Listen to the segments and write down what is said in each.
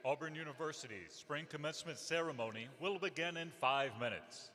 Auburn University's spring commencement ceremony will begin in 5 minutes.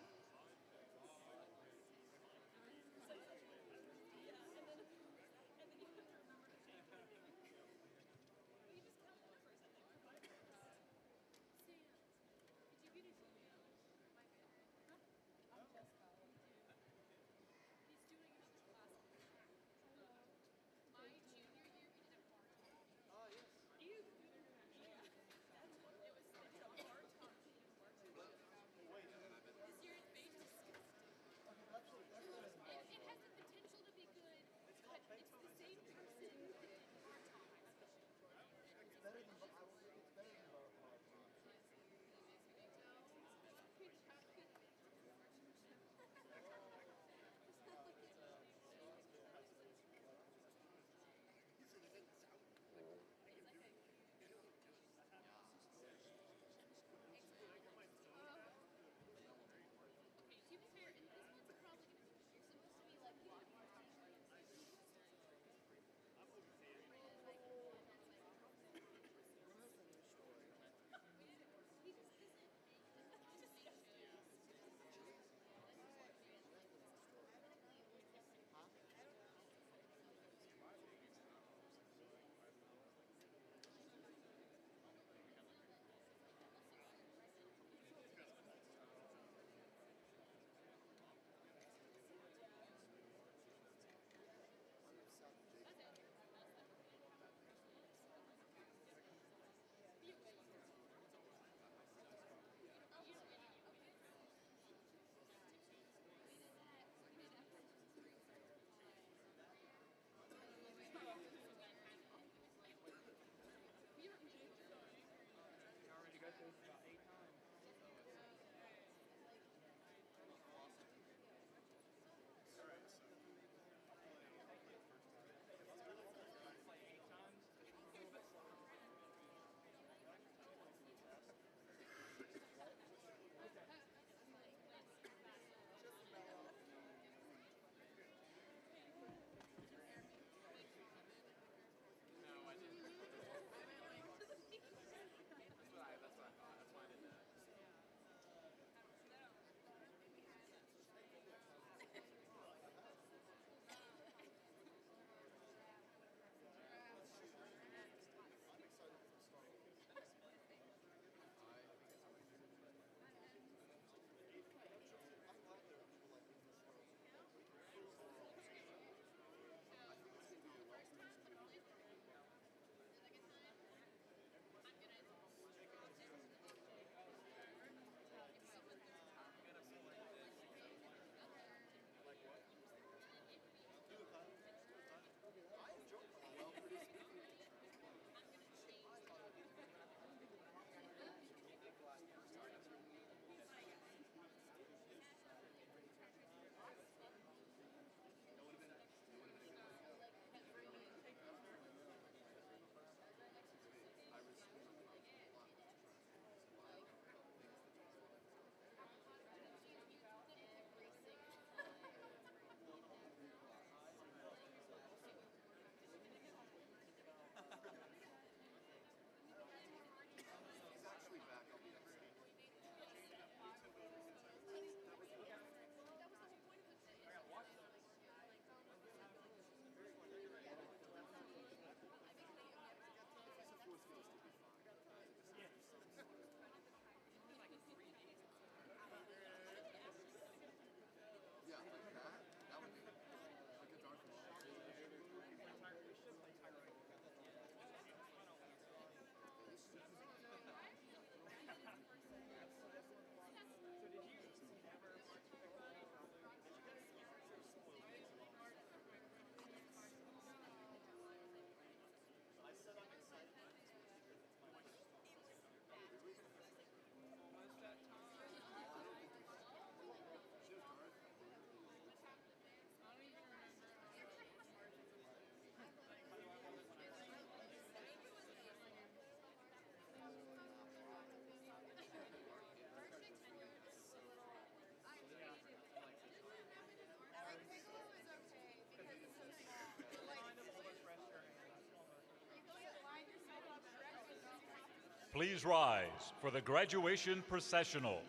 Please rise for the graduation processional.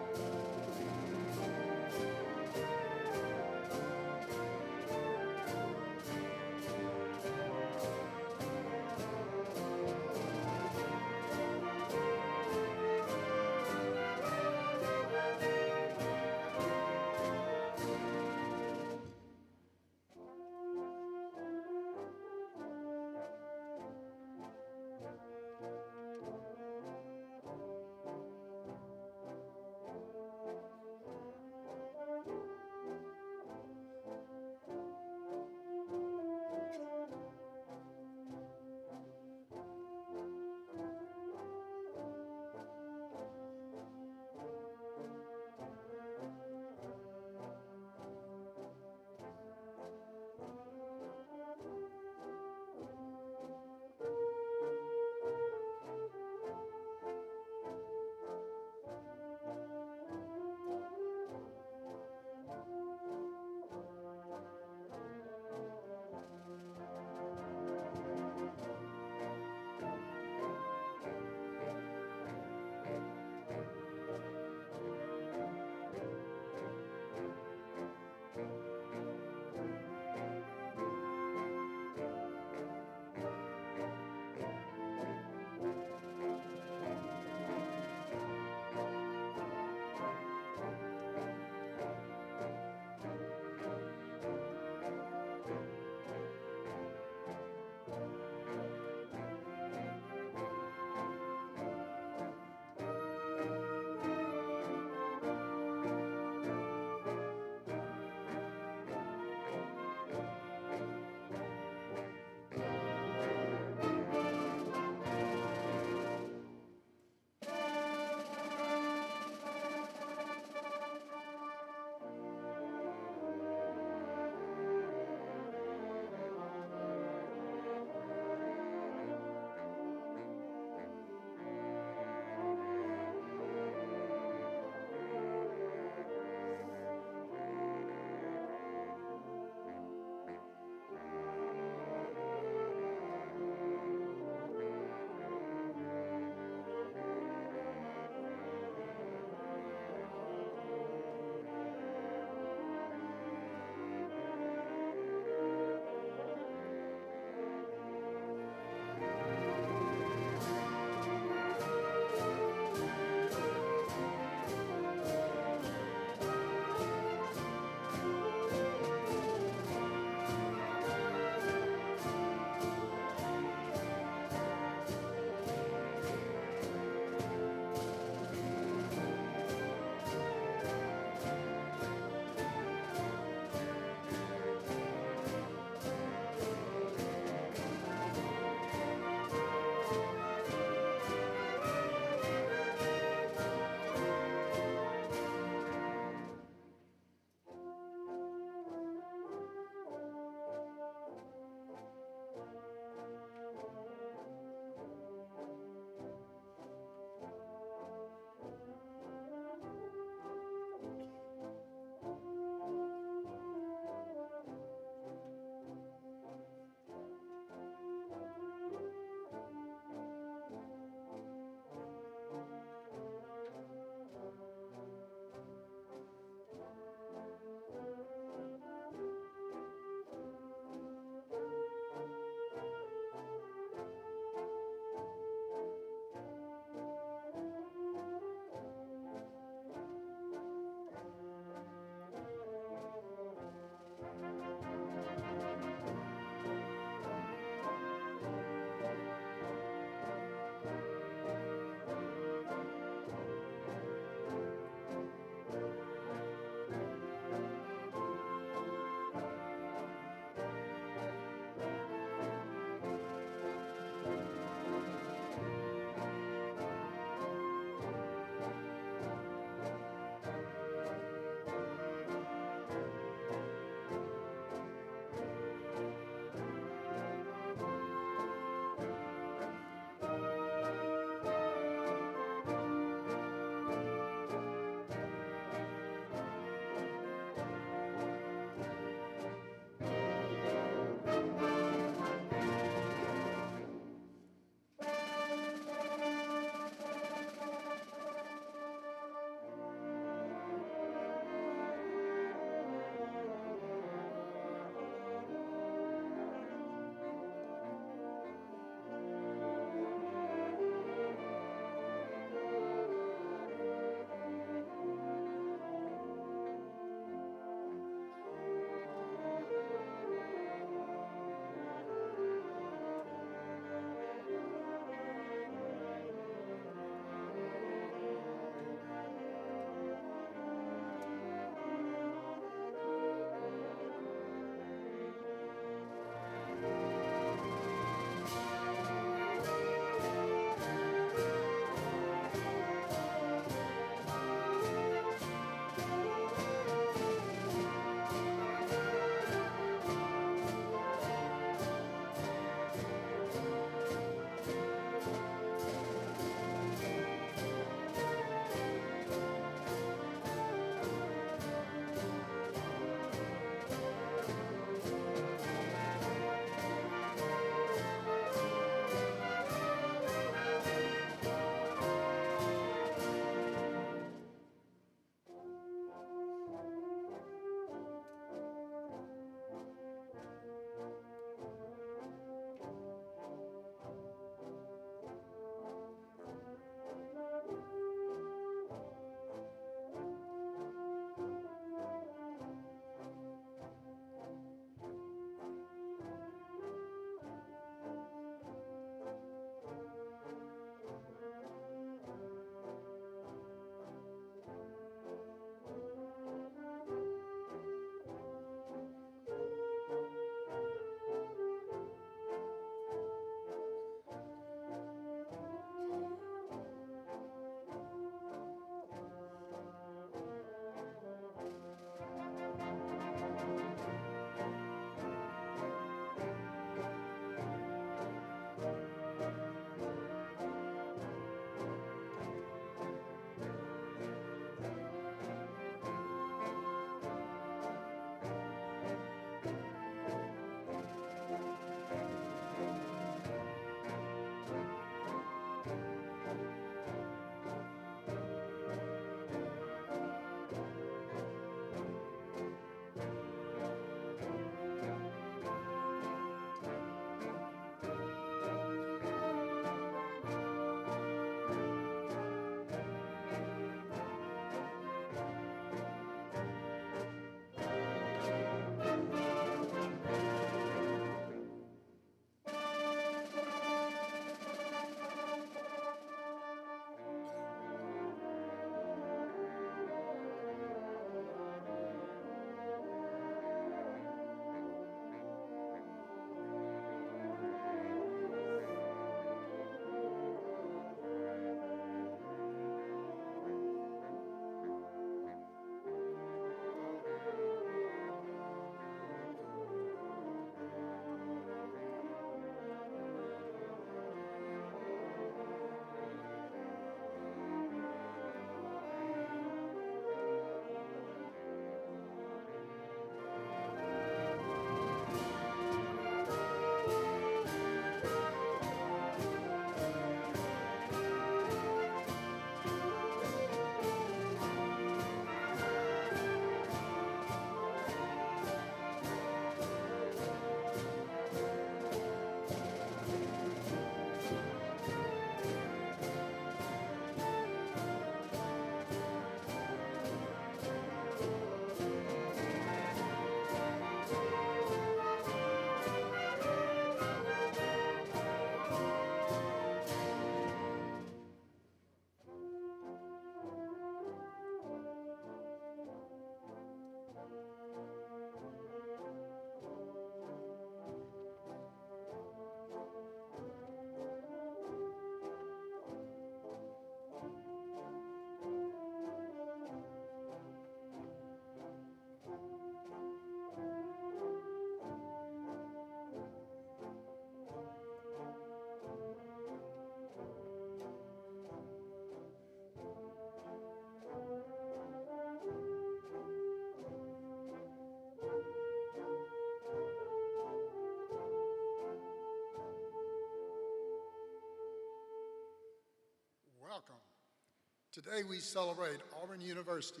Today we celebrate Auburn University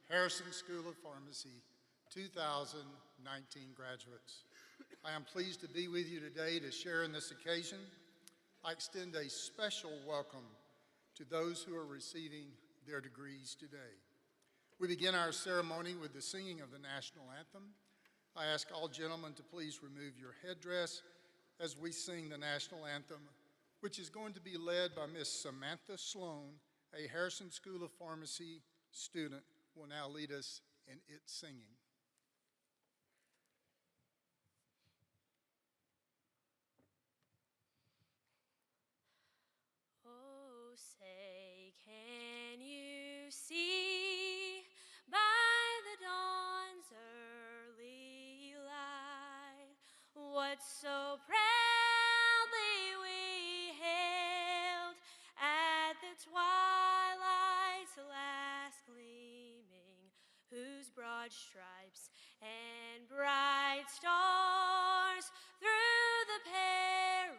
Harrison School of Pharmacy 2019 graduates. I am pleased to be with you today to share in this occasion. I extend a special welcome to those who are receiving their degrees today. We begin our ceremony with the singing of the national anthem. I ask all gentlemen to please remove your headdress as we sing the national anthem, which is going to be led by Miss Samantha Sloan, a Harrison School of Pharmacy student, will now lead us in its singing. Oh, say, can you see by the dawn's early light what so proudly we hailed at the twilight's last gleaming, whose broad stripes and bright stars through the perilous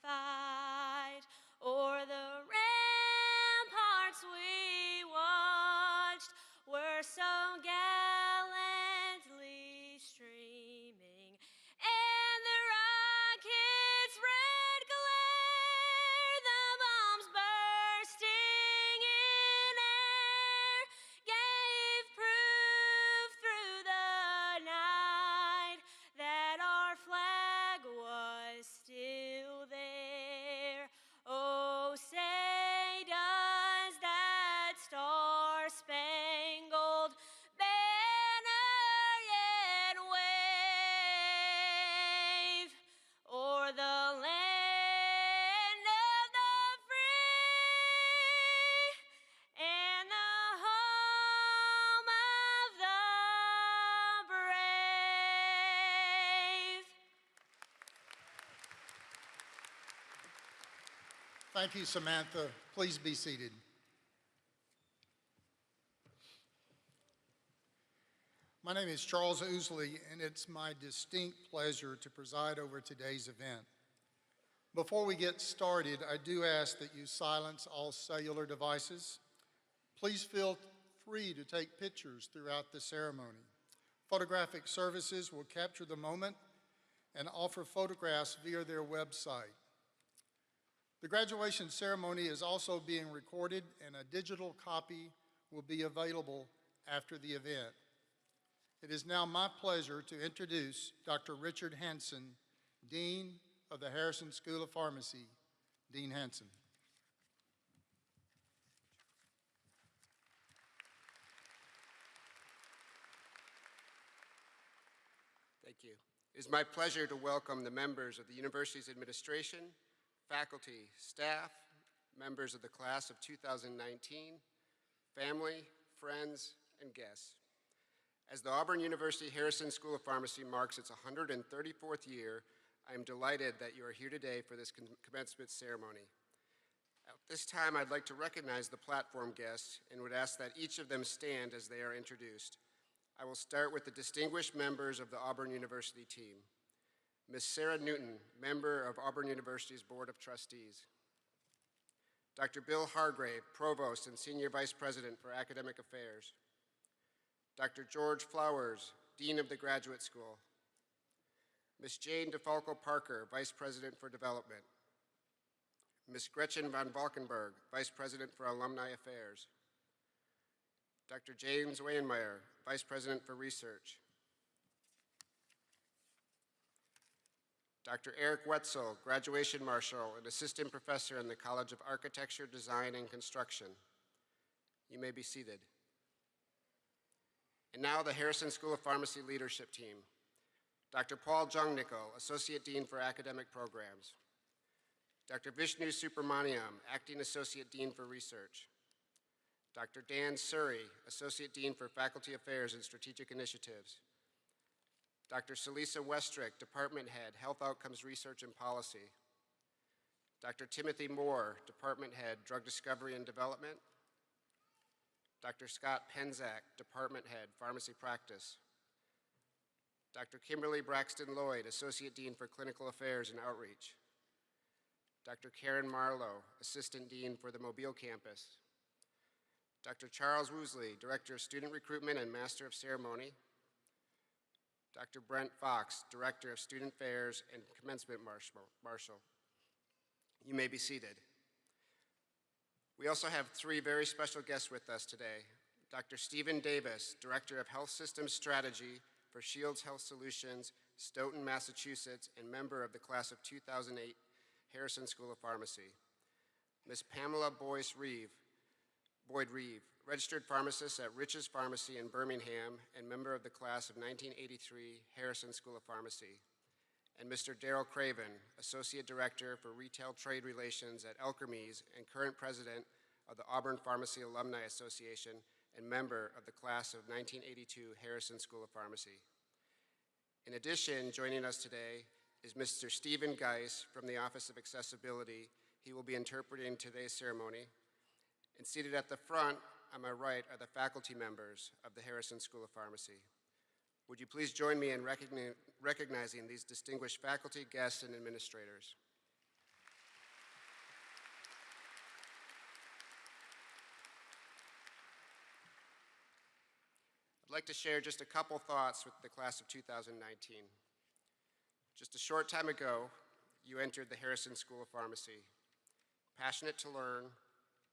fight o'er the ramparts we watched were so gallantly streaming, and the rocket's red glare, the bombs bursting in air, gave proof through the night that our flag was still there. Oh, say does that star-spangled banner yet wave o'er the land of the free and the home of the brave? Thank you, Samantha. Please be seated. My name is Charles Ousley, and it's my distinct pleasure to preside over today's event. Before we get started, I do ask that you silence all cellular devices. Please feel free to take pictures throughout the ceremony. Photographic services will capture the moment and offer photographs via their website. The graduation ceremony is also being recorded, and a digital copy will be available after the event. It is now my pleasure to introduce Dr. Richard Hansen, Dean of the Harrison School of Pharmacy. Dean Hansen. Thank you. It is my pleasure to welcome the members of the university's administration, faculty, staff, members of the class of 2019, family, friends, and guests. As the Auburn University Harrison School of Pharmacy marks its 134th year, I am delighted that you are here today for this commencement ceremony. At this time, I'd like to recognize the platform guests and would ask that each of them stand as they are introduced. I will start with the distinguished members of the Auburn University team. Ms. Sarah Newton, member of Auburn University's Board of Trustees. Dr. Bill Hargrave, Provost and Senior Vice President for Academic Affairs. Dr. George Flowers, Dean of the Graduate School. Ms. Jane DeFalco Parker, Vice President for Development. Ms. Gretchen von Valkenburg, Vice President for Alumni Affairs. Dr. James Wainmeyer, Vice President for Research. Dr. Eric Wetzel, Graduation Marshal and Assistant Professor in the College of Architecture, Design, and Construction. You may be seated. And now the Harrison School of Pharmacy Leadership Team. Dr. Paul Jungnickel, Associate Dean for Academic Programs. Dr. Vishnu Subramaniam, Acting Associate Dean for Research. Dr. Dan Surrey, Associate Dean for Faculty Affairs and Strategic Initiatives. Dr. Celisa Westrick, Department Head, Health Outcomes Research and Policy. Dr. Timothy Moore, Department Head, Drug Discovery and Development. Dr. Scott Penzak, Department Head, Pharmacy Practice. Dr. Kimberly Braxton Lloyd, Associate Dean for Clinical Affairs and Outreach. Dr. Karen Marlowe, Assistant Dean for the Mobile Campus, Dr. Charles Woosley, Director of Student Recruitment and Master of Ceremony, Dr. Brent Fox, Director of Student Affairs and Commencement Marshal. You may be seated. We also have three very special guests with us today. Dr. Stephen Davis, Director of Health Systems Strategy for Shields Health Solutions, Stoughton, Massachusetts, and member of the class of 2008 Harrison School of Pharmacy. Ms. Pamela Boyd-Reeve, registered pharmacist at Rich's Pharmacy in Birmingham and member of the class of 1983 Harrison School of Pharmacy. And Mr. Daryl Craven, Associate Director for Retail Trade Relations at Elkermes and current President of the Auburn Pharmacy Alumni Association and member of the class of 1982 Harrison School of Pharmacy. In addition, joining us today is Mr. Stephen Geis from the Office of Accessibility. He will be interpreting today's ceremony. And seated at the front on my right are the faculty members of the Harrison School of Pharmacy. Would you please join me in recognizing these distinguished faculty, guests, and administrators? I'd like to share just a couple thoughts with the class of 2019. Just a short time ago, you entered the Harrison School of Pharmacy, passionate to learn,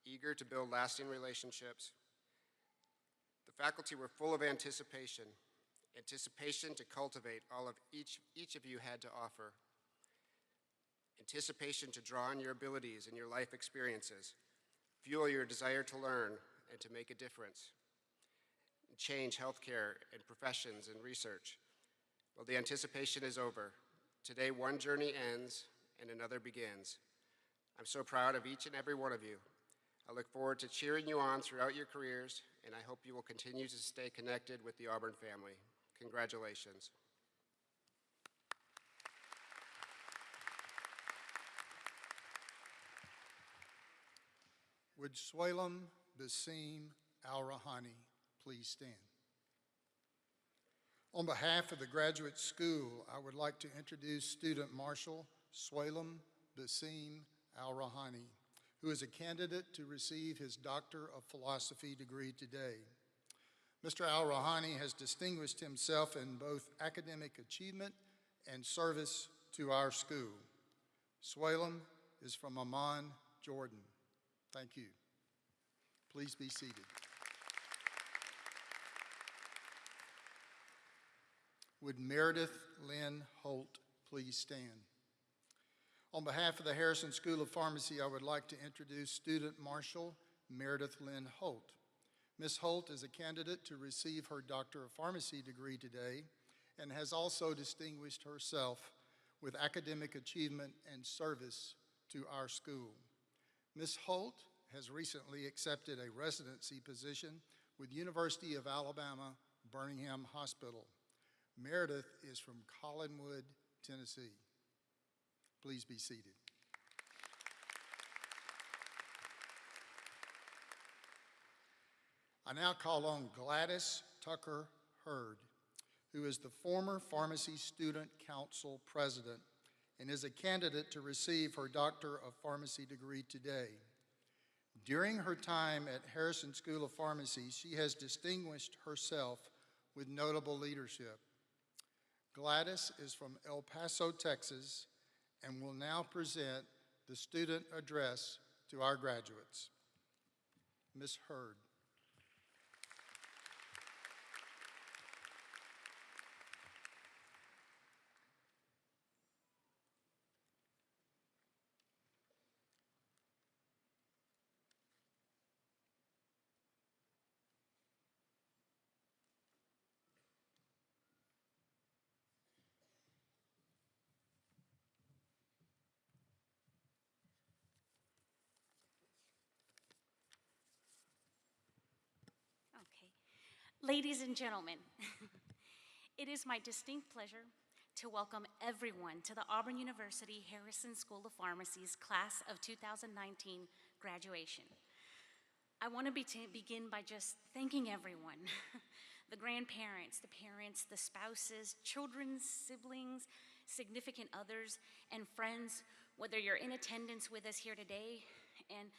eager to build lasting relationships. The faculty were full of anticipation to cultivate all of each of you had to offer, anticipation to draw on your abilities and your life experiences, fuel your desire to learn and to make a difference, and change healthcare and professions and research. Well, the anticipation is over. Today, one journey ends and another begins. I'm so proud of each and every one of you. I look forward to cheering you on throughout your careers, and I hope you will continue to stay connected with the Auburn family. Congratulations. Would Swalam Basim Al-Rahani please stand? On behalf of the graduate school, I would like to introduce Student Marshal Swalam Basim Al-Rahani, who is a candidate to receive his Doctor of Philosophy degree today. Mr. Al-Rahani has distinguished himself in both academic achievement and service to our school. Swalam is from Amman, Jordan. Thank you. Please be seated. Would Meredith Lynn Holt please stand? On behalf of the Harrison School of Pharmacy, I would like to introduce Student Marshal Meredith Lynn Holt. Ms. Holt is a candidate to receive her Doctor of Pharmacy degree today and has also distinguished herself with academic achievement and service to our school. Ms. Holt has recently accepted a residency position with University of Alabama Birmingham Hospital. Meredith is from Collinwood, Tennessee. Please be seated. I now call on Gladys Tucker Hurd, who is the former Pharmacy Student Council President and is a candidate to receive her Doctor of Pharmacy degree today. During her time at Harrison School of Pharmacy, she has distinguished herself with notable leadership. Gladys is from El Paso, Texas, and will now present the student address to our graduates. Ms. Hurd. Ladies and gentlemen, it is my distinct pleasure to welcome everyone to the Auburn University Harrison School of Pharmacy's Class of 2019 graduation. I want to begin by just thanking everyone, the grandparents, the parents, the spouses, children, siblings, significant others, and friends whether you're in attendance with us here today, and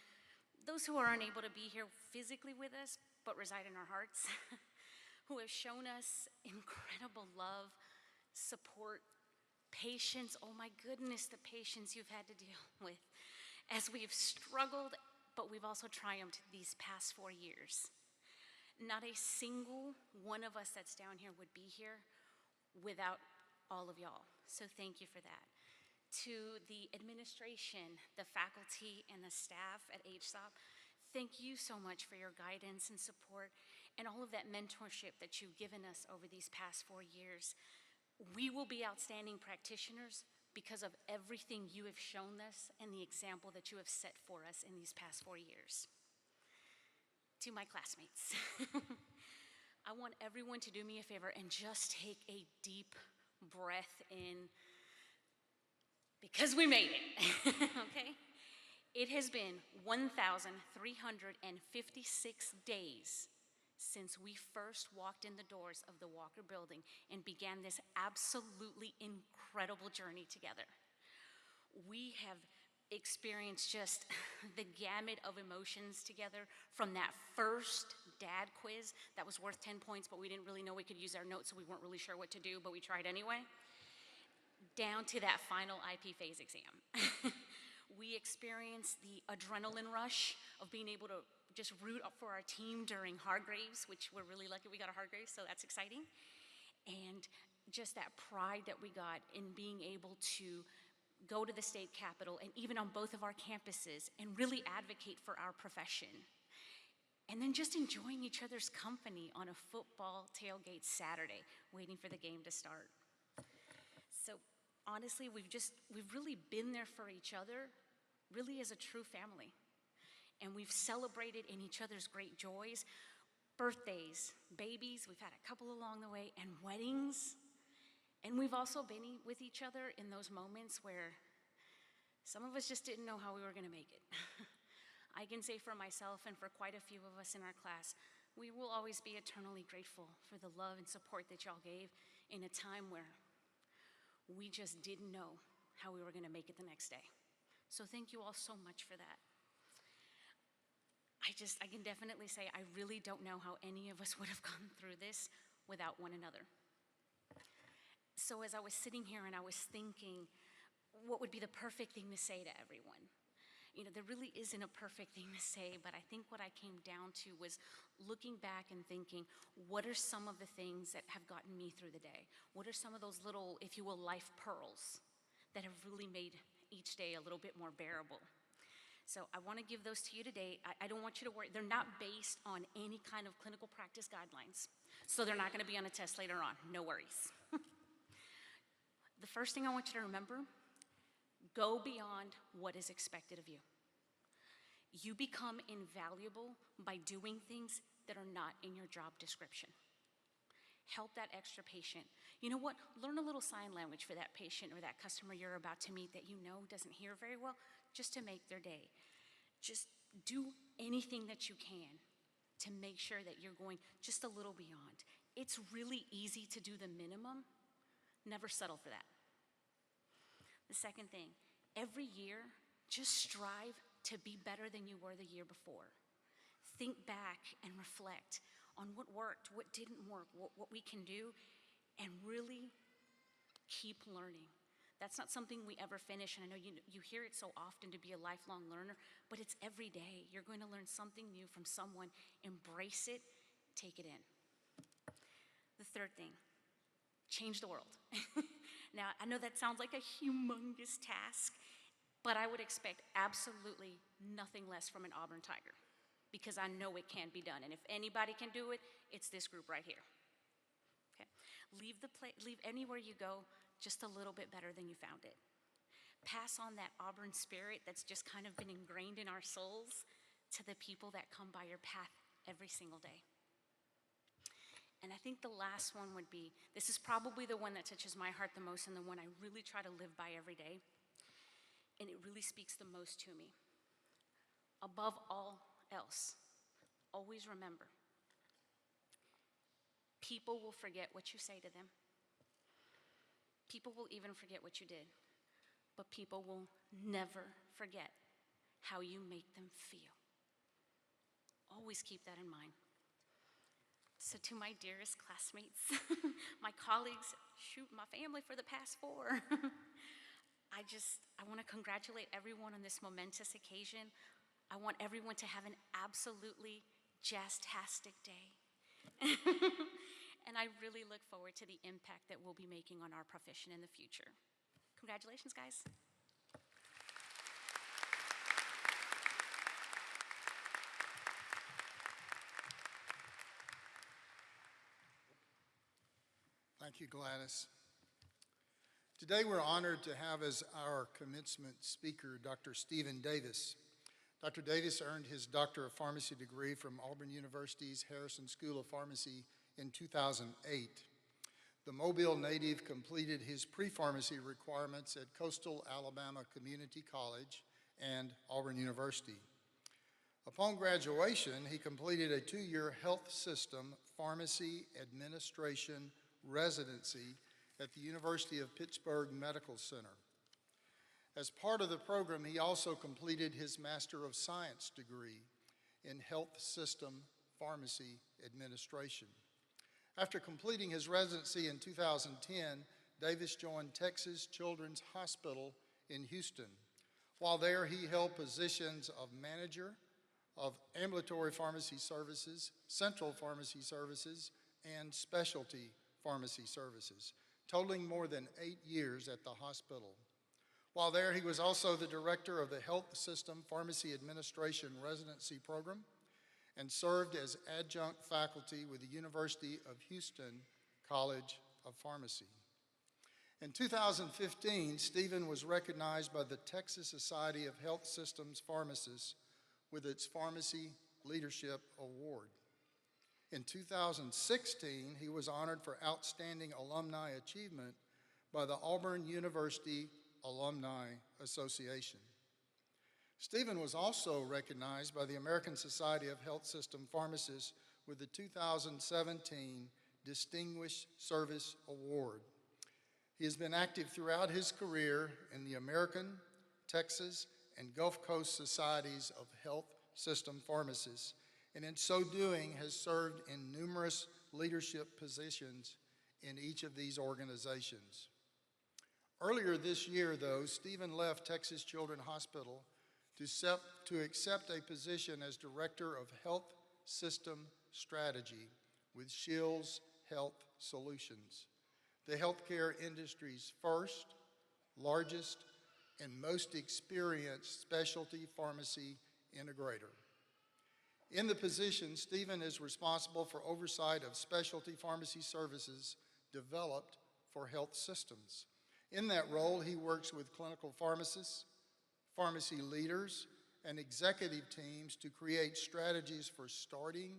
those who are unable to be here physically with us, but reside in our hearts, who have shown us incredible love, support, patience. Oh my goodness, the patience you've had to deal with as we've struggled, but we've also triumphed these past 4 years. Not a single one of us that's down here would be here without all of y'all. So thank you for that. To the administration, the faculty, and the staff at HSOP, thank you so much for your guidance and support and all of that mentorship that you've given us over these past 4 years. We will be outstanding practitioners because of everything you have shown us and the example that you have set for us in these past 4 years. To my classmates, I want everyone to do me a favor and just take a deep breath in, because we made it, okay? It has been 1,356 days since we first walked in the doors of the Walker Building and began this absolutely incredible journey together. We have experienced just the gamut of emotions together, from that first dad quiz that was worth 10 points, but we didn't really know we could use our notes, so we weren't really sure what to do, but we tried anyway, down to that final IP phase exam. We experienced the adrenaline rush of being able to just root up for our team during Hargraves, which we're really lucky we got a Hargraves, so that's exciting. And just that pride that we got in being able to go to the state capitol and even on both of our campuses and really advocate for our profession. And then just enjoying each other's company on a football tailgate Saturday, waiting for the game to start. So honestly, we've really been there for each other, really as a true family. And we've celebrated in each other's great joys, birthdays, babies, we've had a couple along the way, and weddings. And we've also been with each other in those moments where some of us just didn't know how we were gonna make it. I can say for myself and for quite a few of us in our class, we will always be eternally grateful for the love and support that y'all gave in a time where we just didn't know how we were gonna make it the next day. So thank you all so much for that. I can definitely say I really don't know how any of us would have gone through this without one another. So as I was sitting here and I was thinking, what would be the perfect thing to say to everyone? You know, there really isn't a perfect thing to say, but I think what I came down to was looking back and thinking, what are some of the things that have gotten me through the day? What are some of those little, if you will, life pearls that have really made each day a little bit more bearable? So I want to give those to you today. I don't want you to worry. They're not based on any kind of clinical practice guidelines, so they're not going to be on a test later on. No worries. The first thing I want you to remember, go beyond what is expected of you. You become invaluable by doing things that are not in your job description. Help that extra patient. You know what? Learn a little sign language for that patient or that customer you're about to meet that you know doesn't hear very well, just to make their day. Just do anything that you can to make sure that you're going just a little beyond. It's really easy to do the minimum. Never settle for that. The second thing, every year, just strive to be better than you were the year before. Think back and reflect on what worked, what didn't work, what we can do, and really keep learning. That's not something we ever finish, and I know you hear it so often to be a lifelong learner, but it's every day. You're going to learn something new from someone. Embrace it, take it in. The third thing, change the world. Now, I know that sounds like a humongous task, but I would expect absolutely nothing less from an Auburn Tiger, because I know it can be done. And if anybody can do it, it's this group right here. Okay? Leave anywhere you go just a little bit better than you found it. Pass on that Auburn spirit that's just kind of been ingrained in our souls to the people that come by your path every single day. And I think the last one would be, this is probably the one that touches my heart the most and the one I really try to live by every day. And it really speaks the most to me. Above all else, always remember, people will forget what you say to them. People will even forget what you did. but people will never forget how you make them feel. Always keep that in mind. So to my dearest classmates, my colleagues, shoot, my family for the past 4, I want to congratulate everyone on this momentous occasion. I want everyone to have an absolutely jazztastic day. And I really look forward to the impact that we'll be making on our profession in the future. Congratulations, guys. Thank you, Gladys. Today we're honored to have as our commencement speaker Dr. Stephen Davis. Dr. Davis earned his Doctor of Pharmacy degree from Auburn University's Harrison School of Pharmacy in 2008. The Mobile native completed his pre-pharmacy requirements at Coastal Alabama Community College and Auburn University. Upon graduation, he completed a 2-year health system pharmacy administration residency at the University of Pittsburgh Medical Center. As part of the program, he also completed his Master of Science degree in Health System Pharmacy Administration. After completing his residency in 2010, Davis joined Texas Children's Hospital in Houston. While there, he held positions of manager of ambulatory pharmacy services, central pharmacy services, and specialty pharmacy services, totaling more than 8 years at the hospital. While there, he was also the director of the Health System Pharmacy Administration Residency Program and served as adjunct faculty with the University of Houston College of Pharmacy. In 2015, Stephen was recognized by the Texas Society of Health Systems Pharmacists with its Pharmacy Leadership Award. In 2016, he was honored for outstanding alumni achievement by the Auburn University Alumni Association. Stephen was also recognized by the American Society of Health System Pharmacists with the 2017 Distinguished Service Award. He has been active throughout his career in the American, Texas, and Gulf Coast Societies of Health System Pharmacists, and in so doing has served in numerous leadership positions in each of these organizations. Earlier this year, though, Stephen left Texas Children's Hospital to accept a position as Director of Health System Strategy with Shields Health Solutions, the healthcare industry's first, largest, and most experienced specialty pharmacy integrator. In the position, Stephen is responsible for oversight of specialty pharmacy services developed for health systems. In that role, he works with clinical pharmacists, pharmacy leaders, and executive teams to create strategies for starting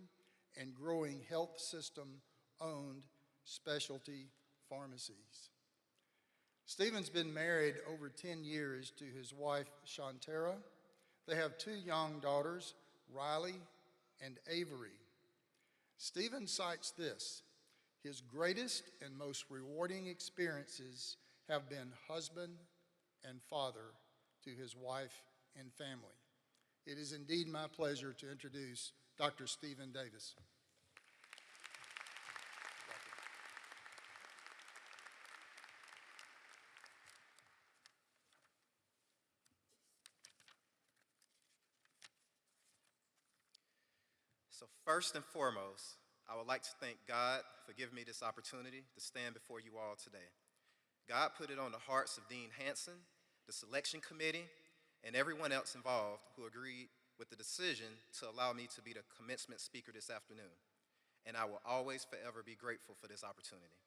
and growing health system-owned specialty pharmacies. Stephen's been married over 10 years to his wife, Shantara. They have 2 young daughters, Riley and Avery. Stephen cites this: his greatest and most rewarding experiences have been husband and father to his wife and family. It is indeed my pleasure to introduce Dr. Stephen Davis. So first and foremost, I would like to thank God for giving me this opportunity to stand before you all today. God put it on the hearts of Dean Hanson, the selection committee, and everyone else involved who agreed with the decision to allow me to be the commencement speaker this afternoon. And I will always forever be grateful for this opportunity.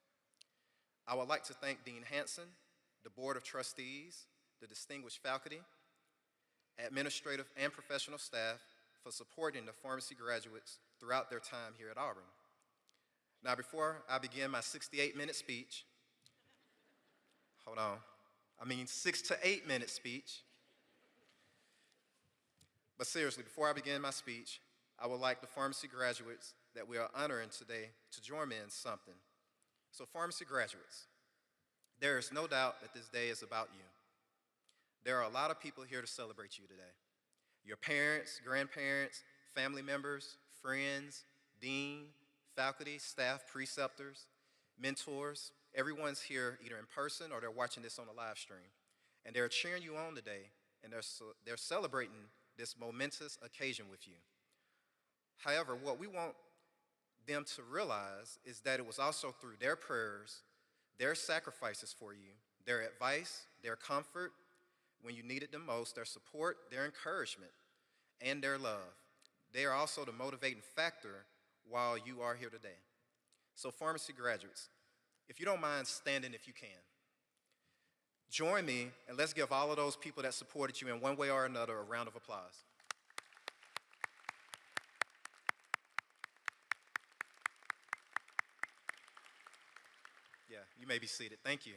I would like to thank Dean Hanson, the Board of Trustees, the distinguished faculty, administrative and professional staff for supporting the pharmacy graduates throughout their time here at Auburn. Now, before I begin my 68-minute speech, 6 to 8 minute speech. But seriously, before I begin my speech, I would like the pharmacy graduates that we are honoring today to join me in something. So pharmacy graduates, there is no doubt that this day is about you. There are a lot of people here to celebrate you today. Your parents, grandparents, family members, friends, dean, faculty, staff, preceptors, mentors. Everyone's here either in person or they're watching this on a live stream. And they're cheering you on today, and they're celebrating this momentous occasion with you. However, what we want them to realize is that it was also through their prayers, their sacrifices for you, their advice, their comfort when you needed them most, their support, their encouragement, and their love. They are also the motivating factor while you are here today. So pharmacy graduates, if you don't mind standing if you can, join me and let's give all of those people that supported you in one way or another a round of applause. Yeah, you may be seated. Thank you.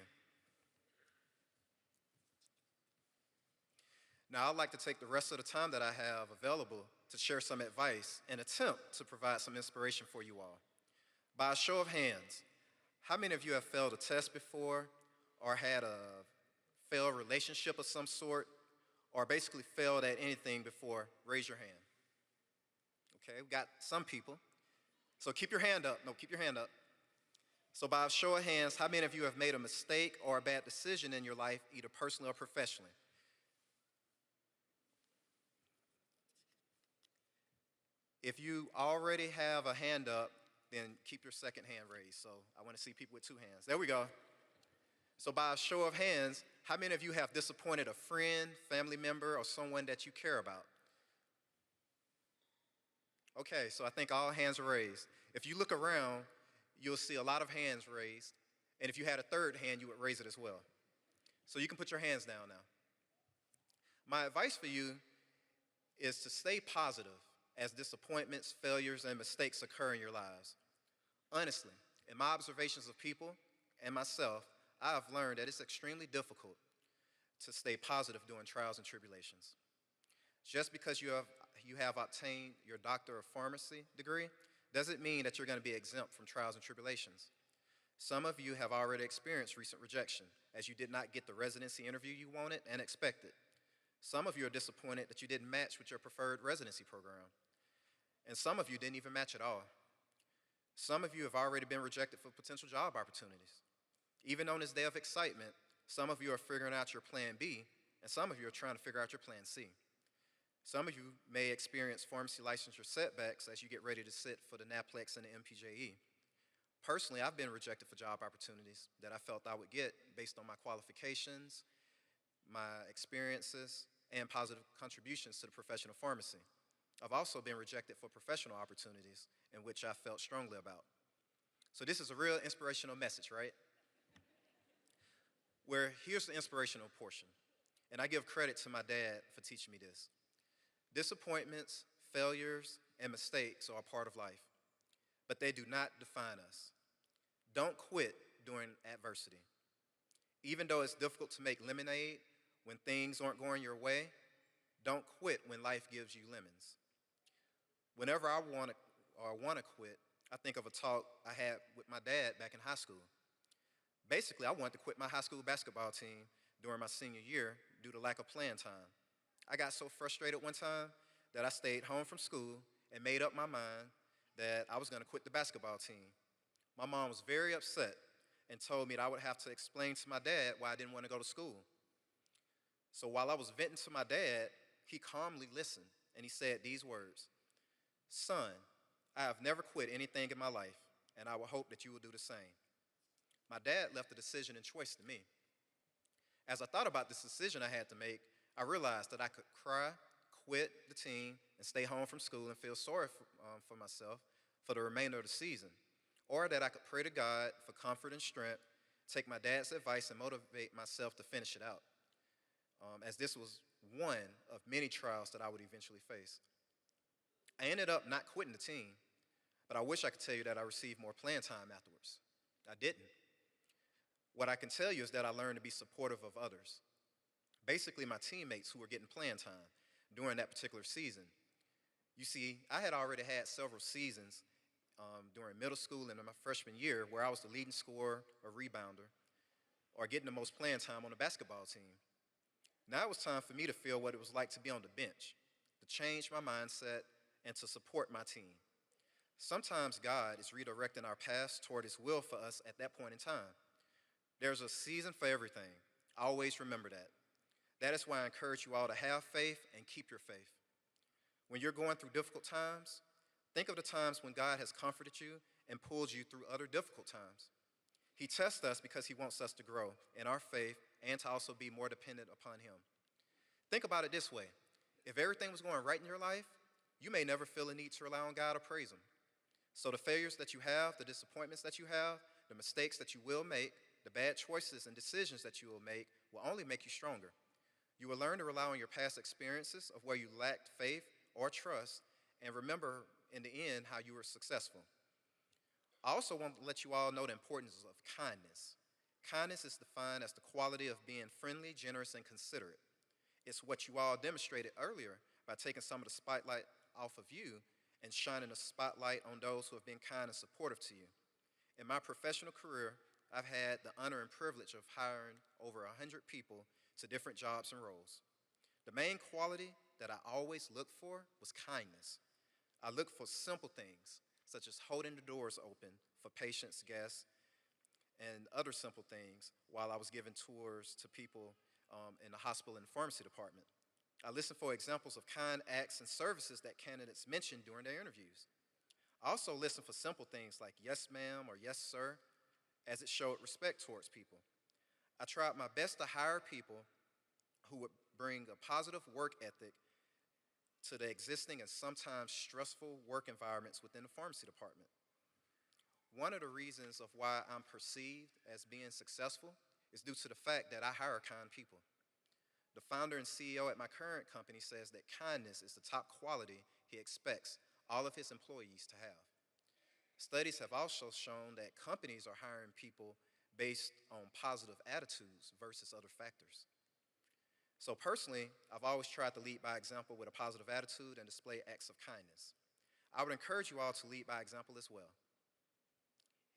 Now, I'd like to take the rest of the time that I have available to share some advice and attempt to provide some inspiration for you all. By a show of hands, how many of you have failed a test before or had a failed relationship of some sort or basically failed at anything before? Raise your hand. Okay, we got some people. So keep your hand up. No, keep your hand up. So by a show of hands, how many of you have made a mistake or a bad decision in your life, either personally or professionally? If you already have a hand up, then keep your second hand raised. So I want to see people with two hands. There we go. So by a show of hands, how many of you have disappointed a friend, family member, or someone that you care about? Okay, so I think all hands are raised. If you look around, you'll see a lot of hands raised. And if you had a third hand, you would raise it as well. So you can put your hands down now. My advice for you is to stay positive as disappointments, failures, and mistakes occur in your lives. Honestly, in my observations of people and myself, I have learned that it's extremely difficult to stay positive during trials and tribulations. Just because you have obtained your Doctor of Pharmacy degree doesn't mean that you're going to be exempt from trials and tribulations. Some of you have already experienced recent rejection, as you did not get the residency interview you wanted and expected. Some of you are disappointed that you didn't match with your preferred residency program. And some of you didn't even match at all. Some of you have already been rejected for potential job opportunities. Even on this day of excitement, some of you are figuring out your plan B, and some of you are trying to figure out your plan C. Some of you may experience pharmacy licensure setbacks as you get ready to sit for the NAPLEX and the MPJE. Personally, I've been rejected for job opportunities that I felt I would get based on my qualifications, my experiences, and positive contributions to the profession of pharmacy. I've also been rejected for professional opportunities in which I felt strongly about. So this is a real inspirational message, right? Where here's the inspirational portion. And I give credit to my dad for teaching me this. Disappointments, failures, and mistakes are a part of life, but they do not define us. Don't quit during adversity. Even though it's difficult to make lemonade when things aren't going your way, don't quit when life gives you lemons. Whenever I want to quit, I think of a talk I had with my dad back in high school. Basically, I wanted to quit my high school basketball team during my senior year due to lack of playing time. I got so frustrated one time that I stayed home from school and made up my mind that I was going to quit the basketball team. My mom was very upset and told me that I would have to explain to my dad why I didn't want to go to school. So while I was venting to my dad, he calmly listened and he said these words: "Son, I have never quit anything in my life, and I will hope that you will do the same." My dad left the decision and choice to me. As I thought about this decision I had to make, I realized that I could cry, quit the team, and stay home from school and feel sorry for myself for the remainder of the season, or that I could pray to God for comfort and strength, take my dad's advice, and motivate myself to finish it out, as this was one of many trials that I would eventually face. I ended up not quitting the team, but I wish I could tell you that I received more playing time afterwards. I didn't. What I can tell you is that I learned to be supportive of others. Basically, my teammates who were getting playing time during that particular season. You see, I had already had several seasons during middle school and in my freshman year where I was the leading scorer or rebounder or getting the most playing time on the basketball team. Now it was time for me to feel what it was like to be on the bench, to change my mindset, and to support my team. Sometimes God is redirecting our paths toward His will for us at that point in time. There's a season for everything. Always remember that. That is why I encourage you all to have faith and keep your faith. When you're going through difficult times, think of the times when God has comforted you and pulled you through other difficult times. He tests us because He wants us to grow in our faith and to also be more dependent upon Him. Think about it this way. If everything was going right in your life, you may never feel a need to rely on God or praise Him. So the failures that you have, the disappointments that you have, the mistakes that you will make, the bad choices and decisions that you will make will only make you stronger. You will learn to rely on your past experiences of where you lacked faith or trust, and remember in the end how you were successful. I also want to let you all know the importance of kindness. Kindness is defined as the quality of being friendly, generous, and considerate. It's what you all demonstrated earlier by taking some of the spotlight off of you and shining a spotlight on those who have been kind and supportive to you. In my professional career, I've had the honor and privilege of hiring over 100 people to different jobs and roles. The main quality that I always looked for was kindness. I looked for simple things, such as holding the doors open for patients, guests, and other simple things while I was giving tours to people in the hospital and pharmacy department. I listened for examples of kind acts and services that candidates mentioned during their interviews. I also listened for simple things like yes ma'am or yes sir, as it showed respect towards people. I tried my best to hire people who would bring a positive work ethic to the existing and sometimes stressful work environments within the pharmacy department. One of the reasons of why I'm perceived as being successful is due to the fact that I hire kind people. The founder and CEO at my current company says that kindness is the top quality he expects all of his employees to have. Studies have also shown that companies are hiring people based on positive attitudes versus other factors. So personally, I've always tried to lead by example with a positive attitude and display acts of kindness. I would encourage you all to lead by example as well.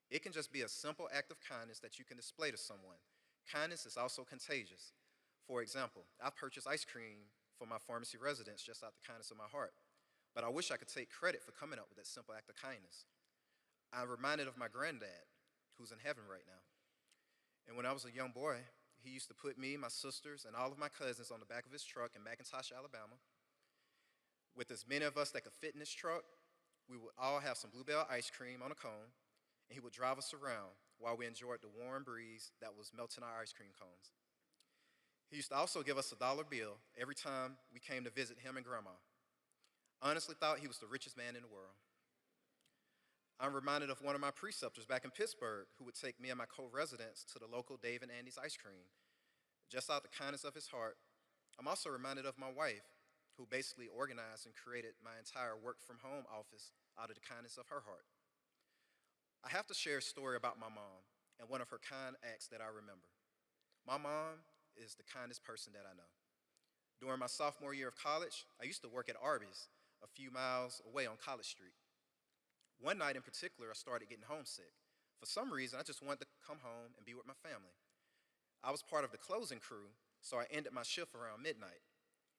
It can just be a simple act of kindness that you can display to someone. Kindness is also contagious. For example, I've purchased ice cream for my pharmacy residents just out of the kindness of my heart. But I wish I could take credit for coming up with that simple act of kindness. I'm reminded of my granddad, who's in heaven right now. And when I was a young boy, he used to put me, my sisters, and all of my cousins on the back of his truck in McIntosh, Alabama. With as many of us that could fit in this truck, we would all have some Bluebell ice cream on a cone, and he would drive us around while we enjoyed the warm breeze that was melting our ice cream cones. He used to also give us a $1 bill every time we came to visit him and Grandma. I honestly thought he was the richest man in the world. I'm reminded of one of my preceptors back in Pittsburgh who would take me and my co-residents to the local Dave and Andy's ice cream. Just out of the kindness of his heart, I'm also reminded of my wife, who basically organized and created my entire work-from-home office out of the kindness of her heart. I have to share a story about my mom and one of her kind acts that I remember. My mom is the kindest person that I know. During my sophomore year of college, I used to work at Arby's a few miles away on College Street. One night in particular, I started getting homesick. For some reason, I just wanted to come home and be with my family. I was part of the closing crew, so I ended my shift around midnight.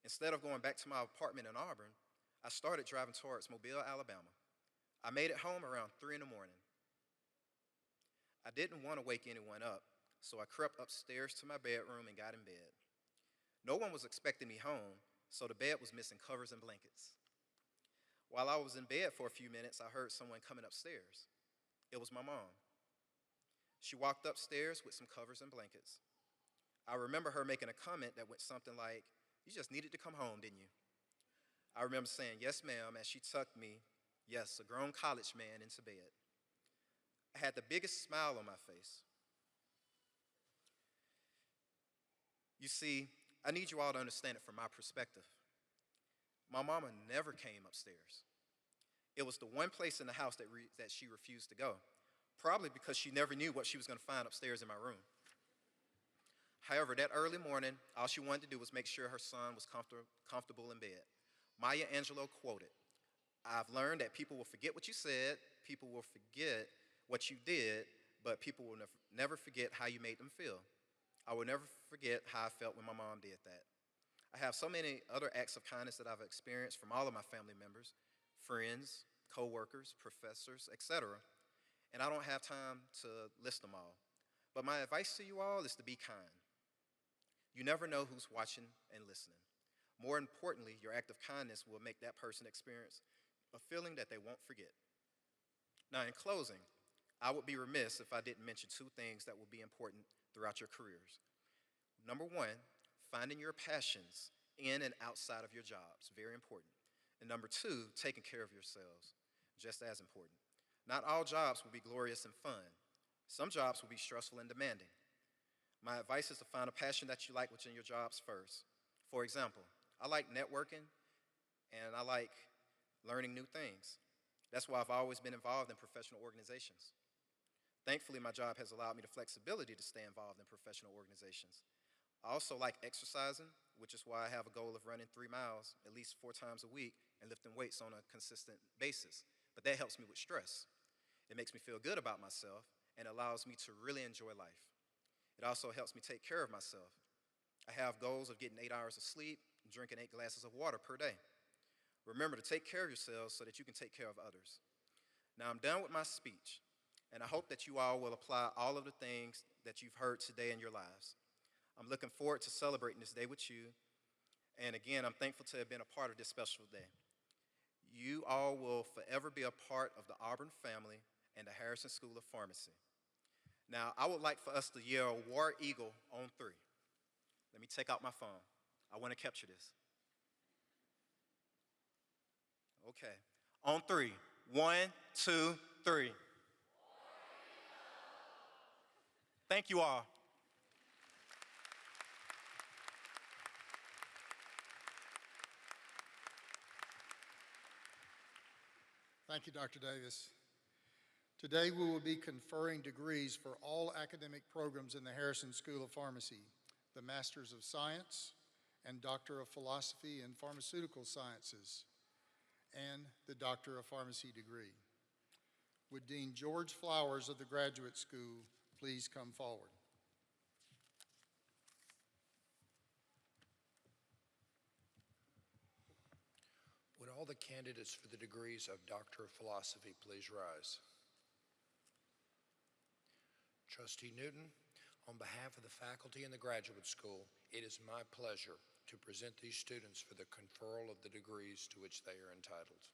Instead of going back to my apartment in Auburn, I started driving towards Mobile, Alabama. I made it home around 3 in the morning. I didn't want to wake anyone up, so I crept upstairs to my bedroom and got in bed. No one was expecting me home, so the bed was missing covers and blankets. While I was in bed for a few minutes, I heard someone coming upstairs. It was my mom. She walked upstairs with some covers and blankets. I remember her making a comment that went something like, "You just needed to come home, didn't you?" I remember saying, "Yes, ma'am," as she tucked me, yes, a grown college man, into bed. I had the biggest smile on my face. You see, I need you all to understand it from my perspective. My mama never came upstairs. It was the one place in the house that she refused to go, probably because she never knew what she was going to find upstairs in my room. However, that early morning, all she wanted to do was make sure her son was comfortable in bed. Maya Angelou quoted, "I've learned that people will forget what you said, people will forget what you did, but people will never forget how you made them feel." I will never forget how I felt when my mom did that. I have so many other acts of kindness that I've experienced from all of my family members, friends, co-workers, professors, etc., and I don't have time to list them all. But my advice to you all is to be kind. You never know who's watching and listening. More importantly, your act of kindness will make that person experience a feeling that they won't forget. Now, in closing, I would be remiss if I didn't mention two things that will be important throughout your careers. Number one, finding your passions in and outside of your jobs, very important. And number two, taking care of yourselves, just as important. Not all jobs will be glorious and fun. Some jobs will be stressful and demanding. My advice is to find a passion that you like within your jobs first. For example, I like networking and I like learning new things. That's why I've always been involved in professional organizations. Thankfully, my job has allowed me the flexibility to stay involved in professional organizations. I also like exercising, which is why I have a goal of running 3 miles at least 4 times a week and lifting weights on a consistent basis. But that helps me with stress. It makes me feel good about myself and allows me to really enjoy life. It also helps me take care of myself. I have goals of getting 8 hours of sleep and drinking 8 glasses of water per day. Remember to take care of yourselves so that you can take care of others. Now I'm done with my speech, and I hope that you all will apply all of the things that you've heard today in your lives. I'm looking forward to celebrating this day with you, and again, I'm thankful to have been a part of this special day. You all will forever be a part of the Auburn family and the Harrison School of Pharmacy. Now, I would like for us to yell War Eagle on 3. Let me take out my phone. I want to capture this. Okay. On 3. 1, 2, 3. Thank you all. Thank you, Dr. Davis. Today, we will be conferring degrees for all academic programs in the Harrison School of Pharmacy, the Masters of Science and Doctor of Philosophy in Pharmaceutical Sciences, and the Doctor of Pharmacy degree. Would Dean George Flowers of the Graduate School please come forward? Would all the candidates for the degrees of Doctor of Philosophy please rise? Trustee Newton, on behalf of the faculty and the graduate school, it is my pleasure to present these students for the conferral of the degrees to which they are entitled.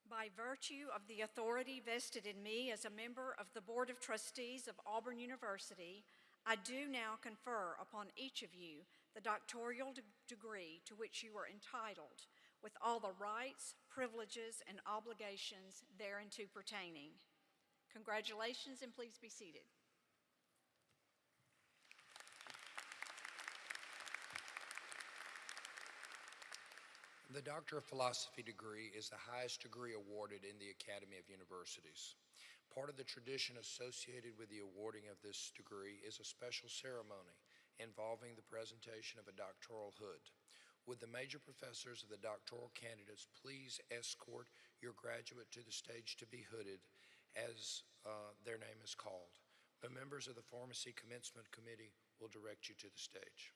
By virtue of the authority vested in me as a member of the Board of Trustees of Auburn University, I do now confer upon each of you the doctoral degree to which you are entitled, with all the rights, privileges, and obligations thereunto pertaining. Congratulations, and please be seated. The Doctor of Philosophy degree is the highest degree awarded in the Academy of Universities. Part of the tradition associated with the awarding of this degree is a special ceremony involving the presentation of a doctoral hood. Would the major professors of the doctoral candidates please escort your graduate to the stage to be hooded as their name is called. The members of the Pharmacy Commencement Committee will direct you to the stage.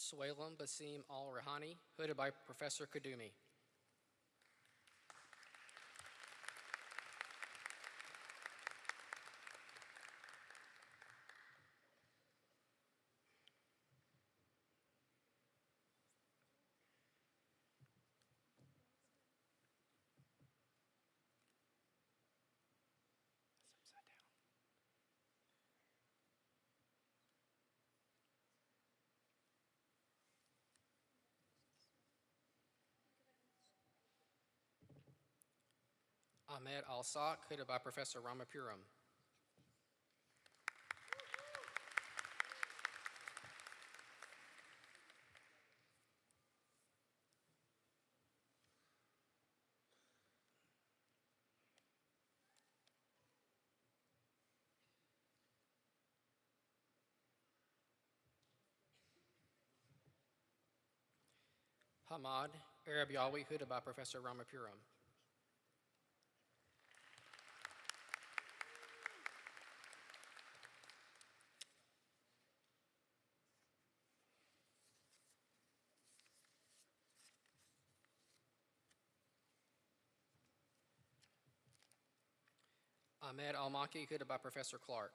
Sualam Basim Al-Rahani, hooded by Professor Kadumi. Ahmed Al-Saq, hooded by Professor Ramapuram. Hamad Arab Yawi, hooded by Professor Ramapuram. Ahmed Al-Maki, hooded by Professor Clark.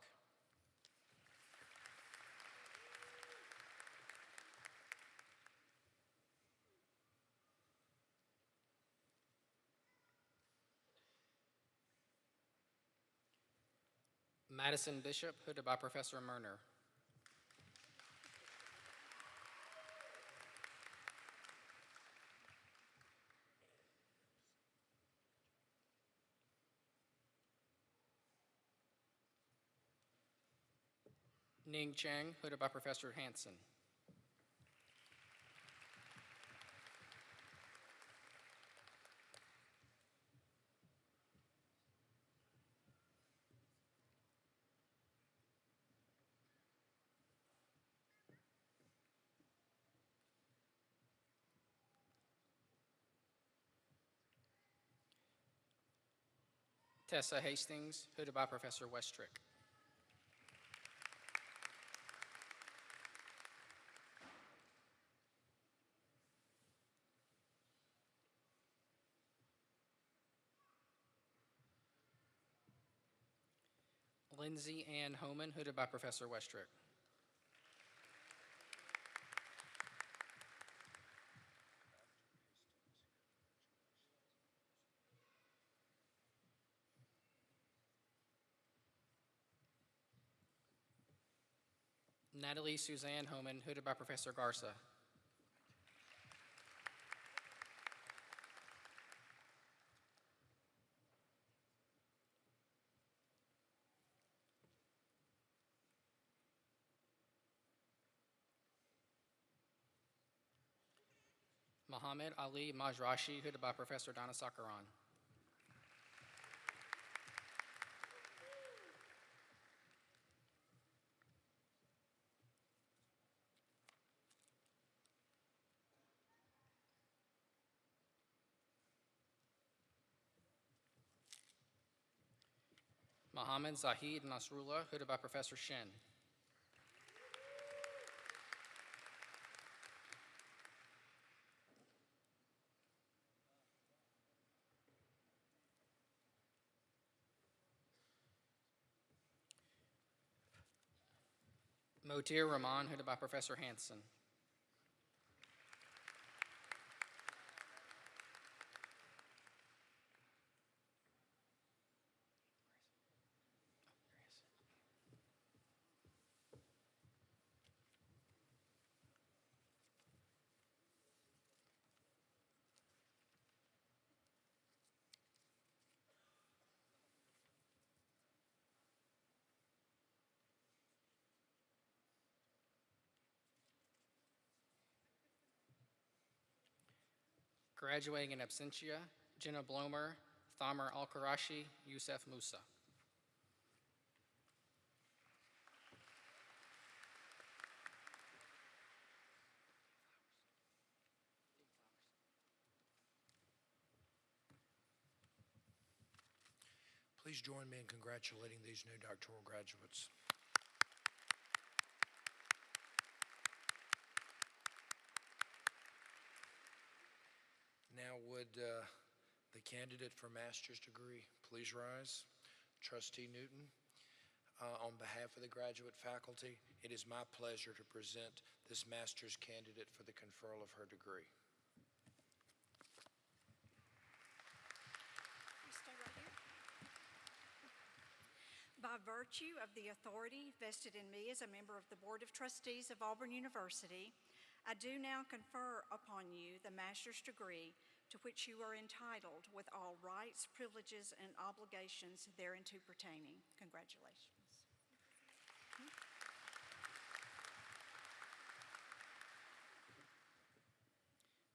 Madison Bishop, hooded by Professor Murner. Ning Chang, hooded by Professor Hanson. Tessa Hastings, hooded by Professor Westrick. Lindsay Ann Homan, hooded by Professor Westrick. Natalie Suzanne Homan, hooded by Professor Garza. Muhammad Ali Majrashi, hooded by Professor Donna Sakaran. Mohammed Zahid Nasrullah, hooded by Professor Shen. Motir Rahman, hooded by Professor Hanson. Graduating in absentia, Jenna Blomer, Thamer Al-Qarashi, Youssef Musa. Please join me in congratulating these new doctoral graduates. Now would the candidate for master's degree please rise? Trustee Newton, on behalf of the graduate faculty, it is my pleasure to present this master's candidate for the conferral of her degree. Stay right here. By virtue of the authority vested in me as a member of the Board of Trustees of Auburn University, I do now confer upon you the master's degree to which you are entitled with all rights, privileges, and obligations thereunto pertaining. Congratulations.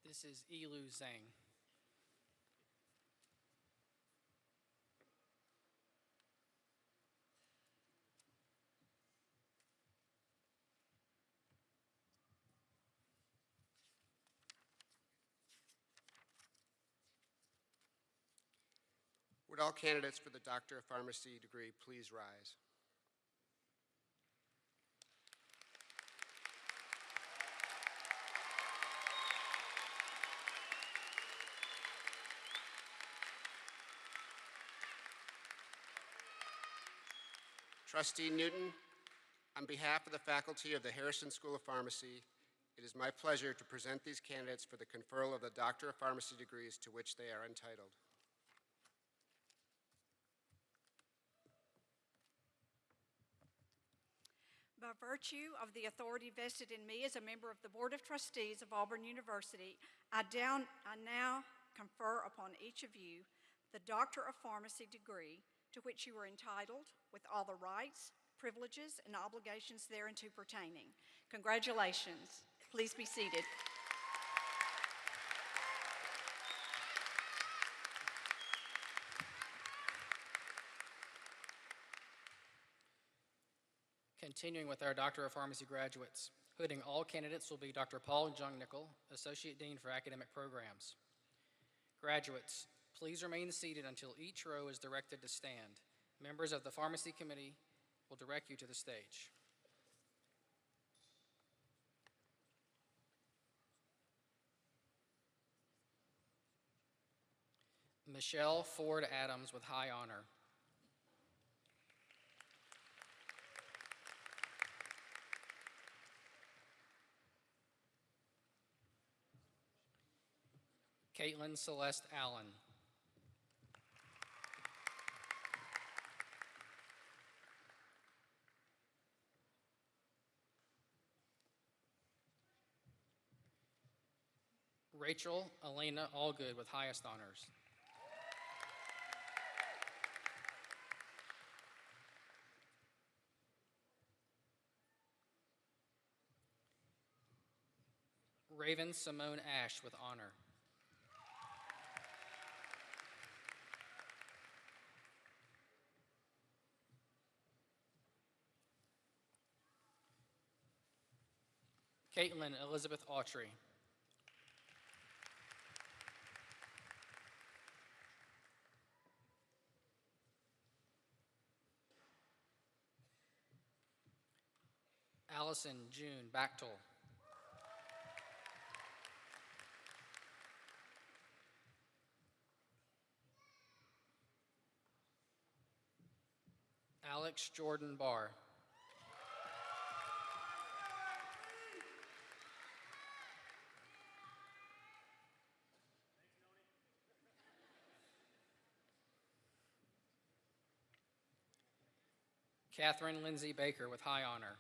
This is Ilu Zhang. Would all candidates for the Doctor of Pharmacy degree please rise? Trustee Newton, on behalf of the faculty of the Harrison School of Pharmacy, it is my pleasure to present these candidates for the conferral of the Doctor of Pharmacy degrees to which they are entitled. By virtue of the authority vested in me as a member of the Board of Trustees of Auburn University, I now confer upon each of you the Doctor of Pharmacy degree to which you are entitled with all the rights, privileges, and obligations thereunto pertaining. Congratulations. Please be seated. Continuing with our Doctor of Pharmacy graduates, hooding all candidates will be Dr. Paul Jung-Nickel, Associate Dean for Academic Programs. Graduates, please remain seated until each row is directed to stand. Members of the Pharmacy Committee will direct you to the stage. Michelle Ford Adams with high honor. Caitlin Celeste Allen. Rachel Elena Allgood with highest honors. Raven Simone Ash with honor. Caitlin Elizabeth Autry. Allison June Bachtel. Alex Jordan Barr. Catherine Lindsay Baker with high honor.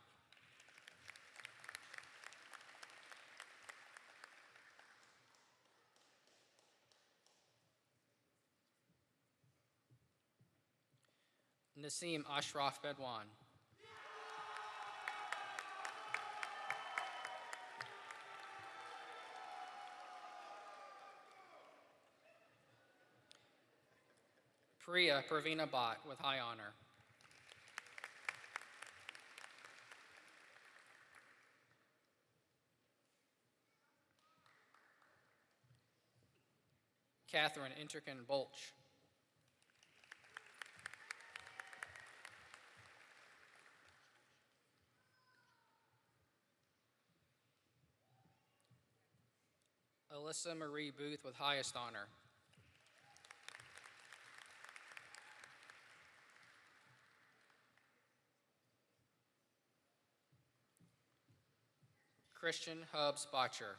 Naseem Ashraf Bedwan. Priya Pravina Bhatt with high honor. Catherine Interkin Bolch. Alyssa Marie Booth with highest honor. Christian Hubbs Botcher.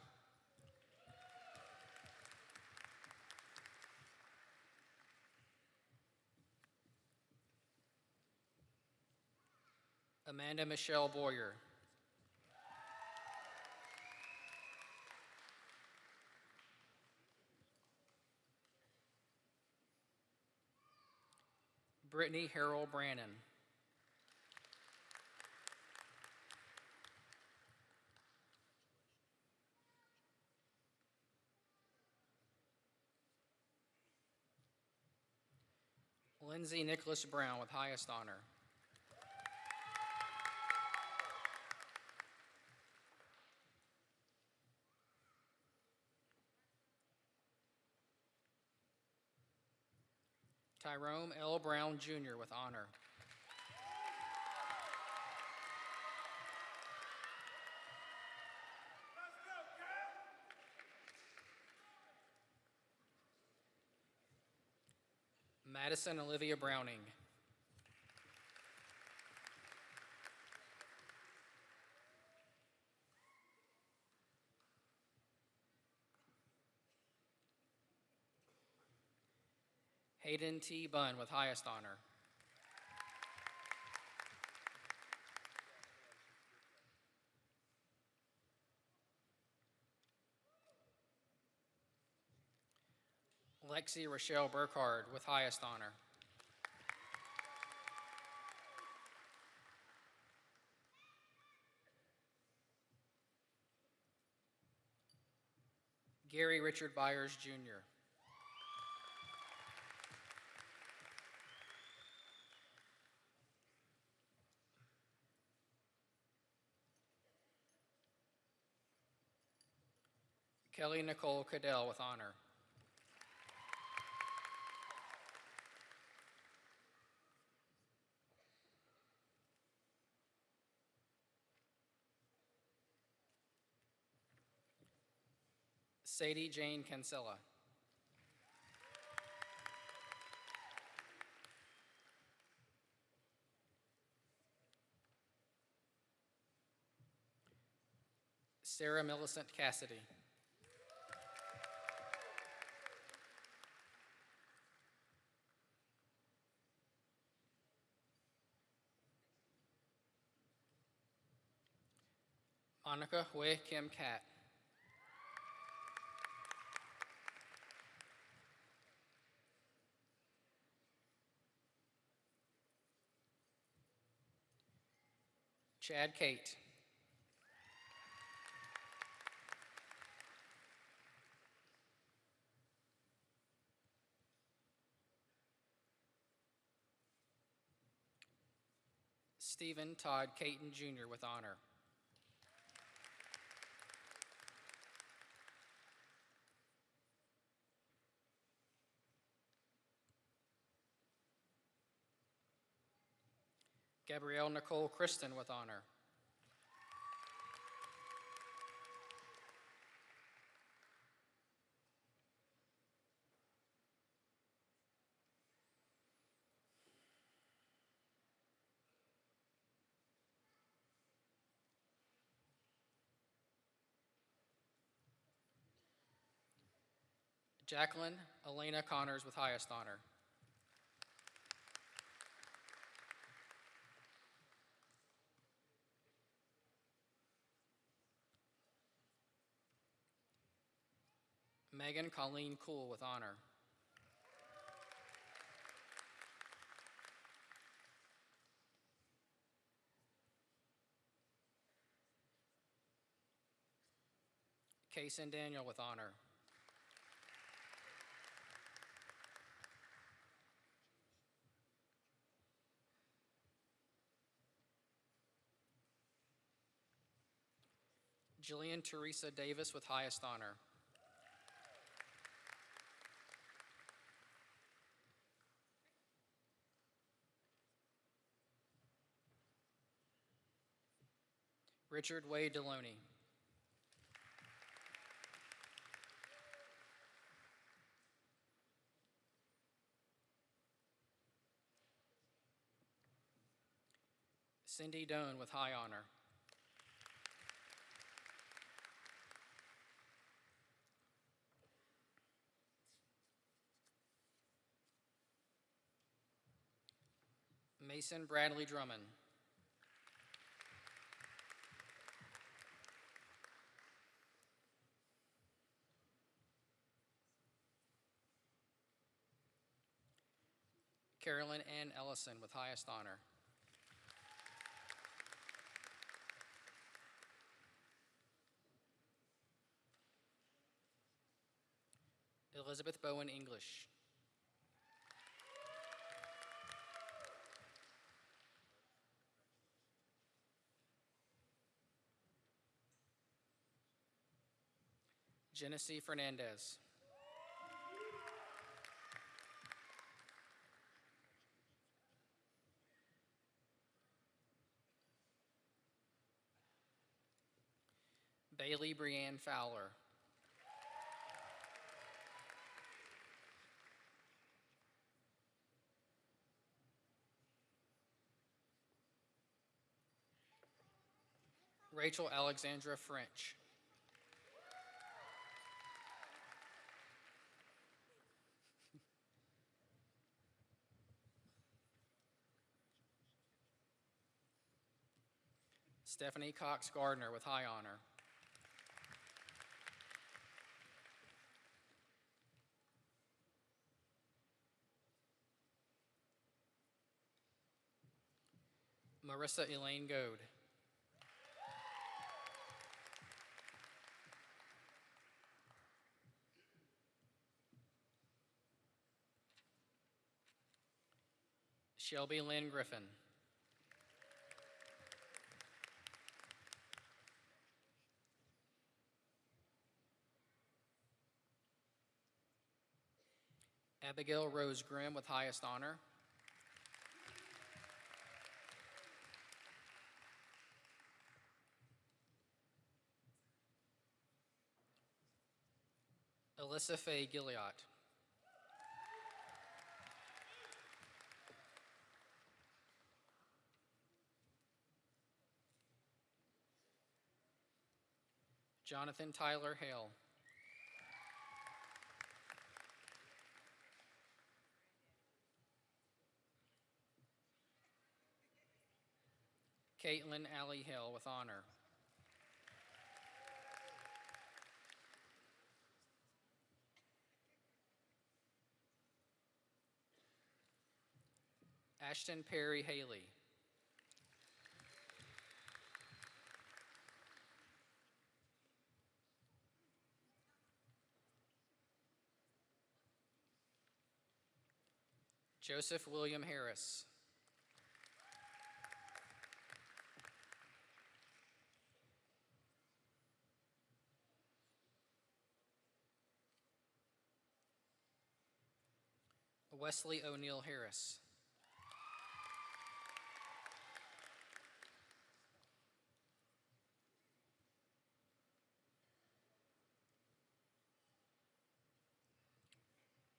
Amanda Michelle Boyer. Brittany Harold Brannon. Lindsay Nicholas Brown with highest honor. Tyrone L. Brown Jr. with honor. Madison Olivia Browning. Hayden T. Bunn with highest honor. Lexi Rochelle Burkhardt with highest honor. Gary Richard Byers Jr. Kelly Nicole Cadell with honor. Sadie Jane Cancella. Sarah Millicent Cassidy. Monica Hue Kim Cat. Chad Kate. Stephen Todd Caton Jr. with honor. Gabrielle Nicole Kristen with honor. Jacqueline Elena Connors with highest honor. Megan Colleen Cool with honor. Kaysen Daniel with honor. Jillian Teresa Davis with highest honor. Richard Wade Deloney. Cindy Doan with high honor. Mason Bradley Drummond. Carolyn Ann Ellison with highest honor. Elizabeth Bowen English. Genesee Fernandez. Bailey Brianne Fowler. Rachel Alexandra French. Stephanie Cox Gardner with high honor. Marissa Elaine Goad. Shelby Lynn Griffin. Abigail Rose Grimm with highest honor. Alyssa Faye Gilliott. Jonathan Tyler Hale. Caitlin Alley Hill with honor. Ashton Perry Haley. Joseph William Harris. Wesley O'Neill Harris.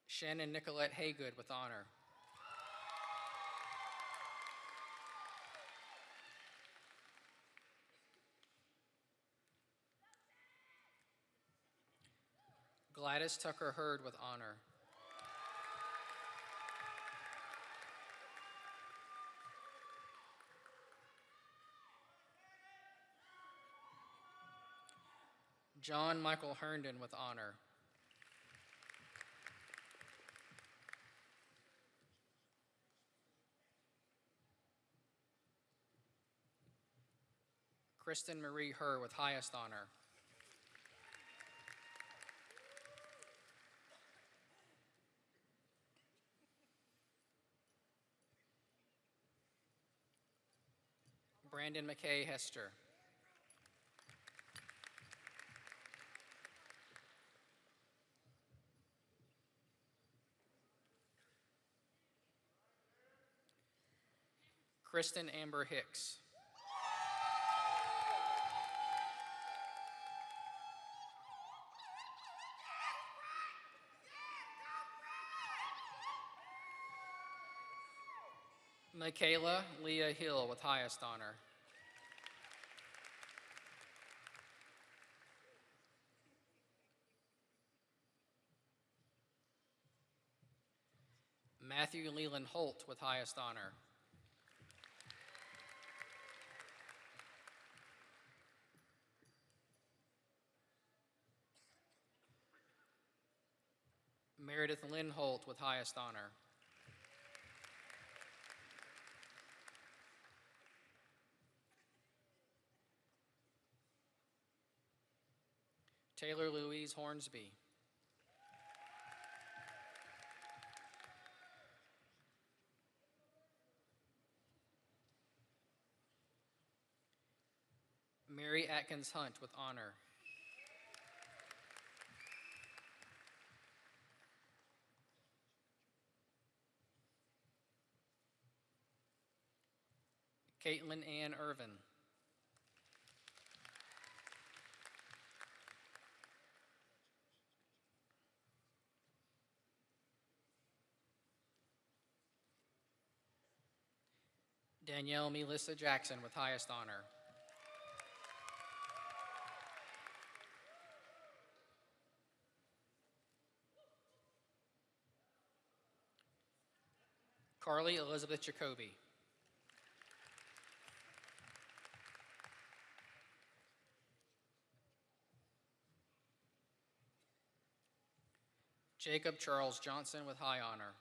Shannon Nicolette Haygood with honor. Gladys Tucker Hurd with honor. John Michael Herndon with honor. Kristen Marie Herr with highest honor. Brandon McKay Hester. Kristen Amber Hicks. Michaela Leah Hill with highest honor. Matthew Leland Holt with highest honor. Meredith Lynn Holt with highest honor. Taylor Louise Hornsby. Mary Atkins Hunt with honor. Caitlin Ann Irvin. Danielle Melissa Jackson with highest honor. Carly Elizabeth Jacoby. Jacob Charles Johnson with high honor.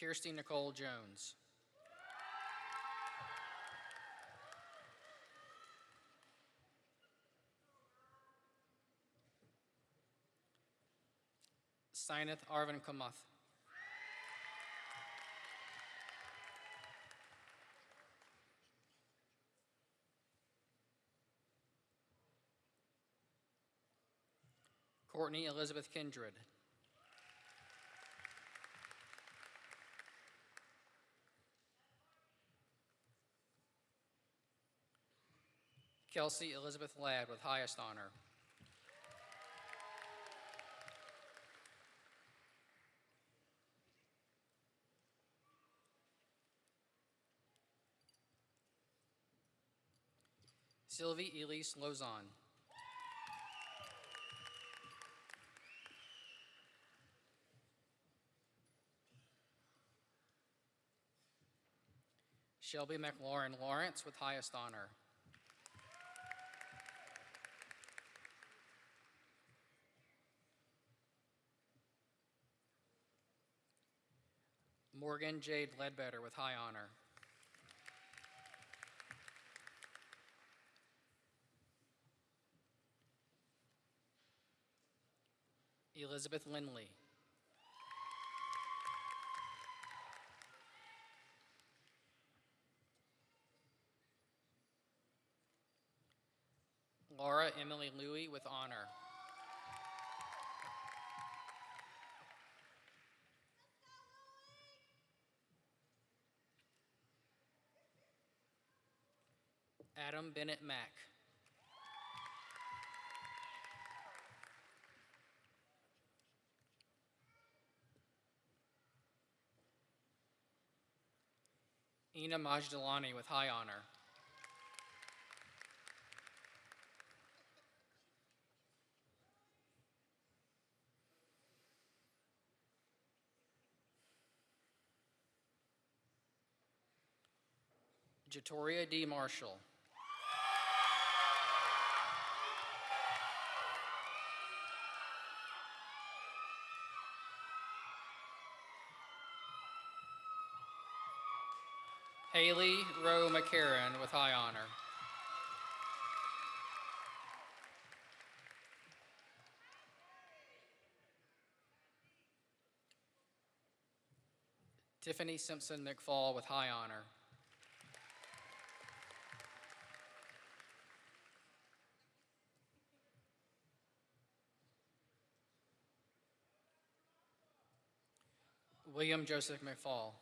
Kirsty Nicole Jones. Sineth Arvin Kamath. Courtney Elizabeth Kindred. Kelsey Elizabeth Ladd with highest honor. Sylvie Elise Lozon. Shelby McLaurin Lawrence with highest honor. Morgan Jade Ledbetter with high honor. Elizabeth Lindley. Laura Emily Louie with honor. Adam Bennett Mack. Ina Majdalani with high honor. Jatoria D. Marshall. Haley Rowe McCarran with high honor. Tiffany Simpson McFall with high honor. William Joseph McFall.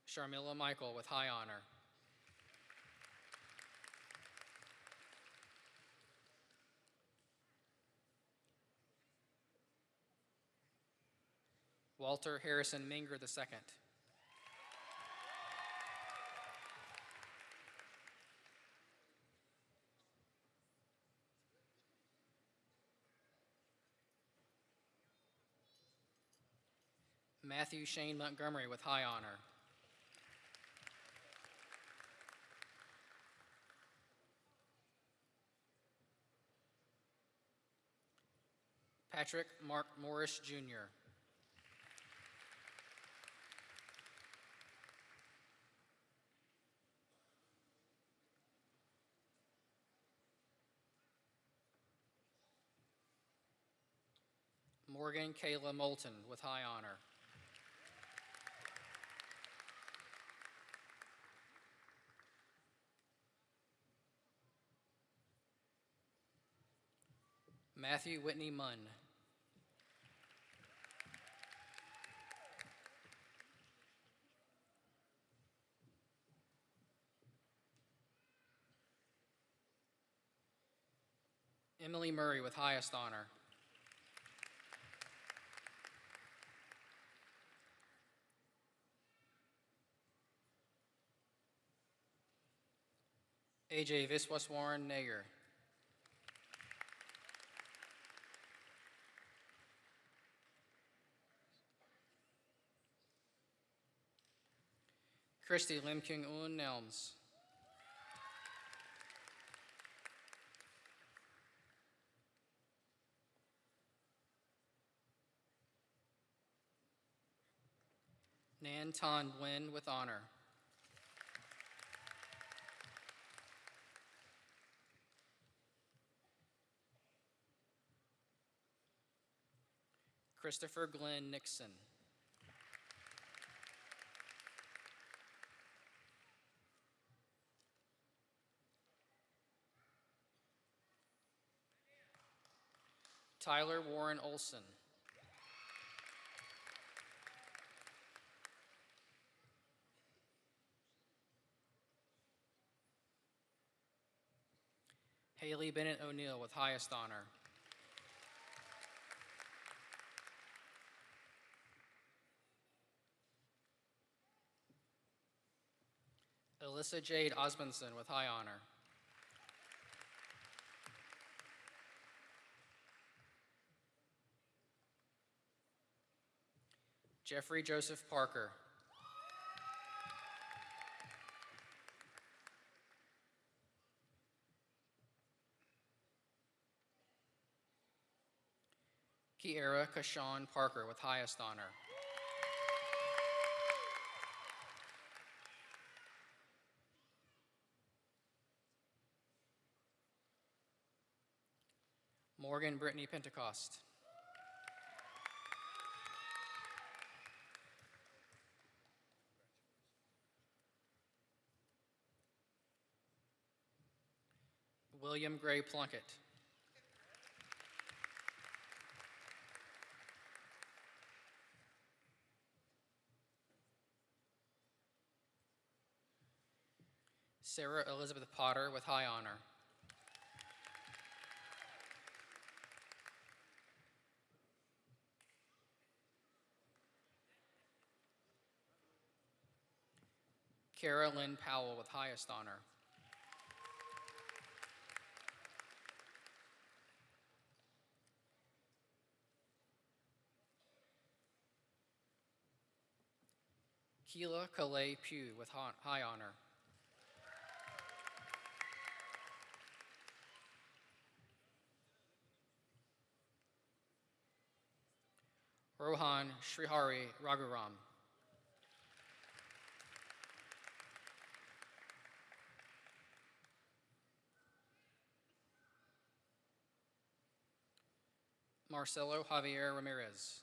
Sharmila Michael with high honor. Walter Harrison Minger II. Matthew Shane Montgomery with high honor. Patrick Mark Morris, Jr. Morgan Kayla Moulton with high honor. Matthew Whitney Munn. Emily Murray with highest honor. AJ Viswaswaran Nayer. Christy Lim Kyung Un Nelms. Nan Tan Nguyen with honor. Christopher Glenn Nixon. Tyler Warren Olson. Haley Bennett O'Neill with highest honor. Alyssa Jade Osmondson with high honor. Jeffrey Joseph Parker. Kiera Kashawn Parker with highest honor. Morgan Brittany Pentecost. William Gray Plunkett. Sarah Elizabeth Potter with high honor. Kara Lynn Powell with highest honor. Keela Calais Pugh with high honor. Rohan Srihari Raghuram. Marcelo Javier Ramirez.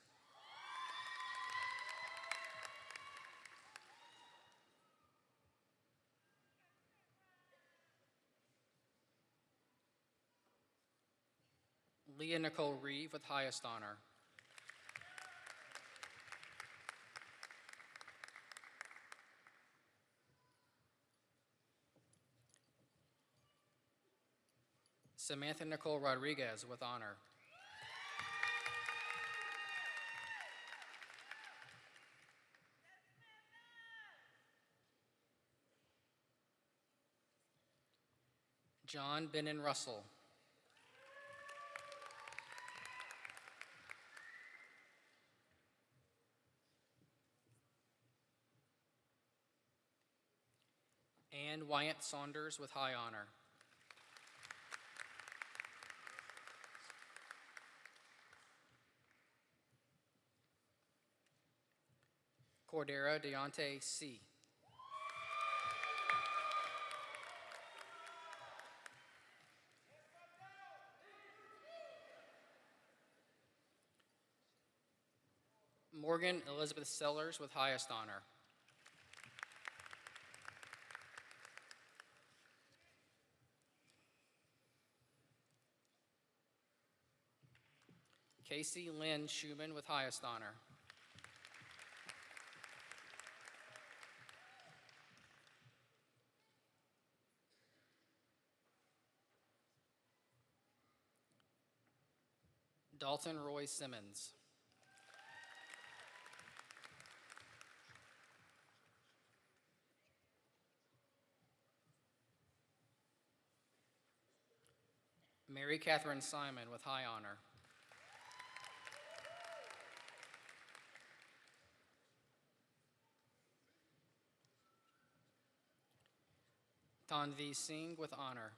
Leah Nicole Reeve with highest honor. Samantha Nicole Rodriguez with honor. John Benin Russell. Ann Wyatt Saunders with high honor. Cordera Deontay C. Morgan Elizabeth Sellers with highest honor. Casey Lynn Schumann with highest honor. Dalton Roy Simmons. Mary Catherine Simon with high honor. Tanvi Singh with honor.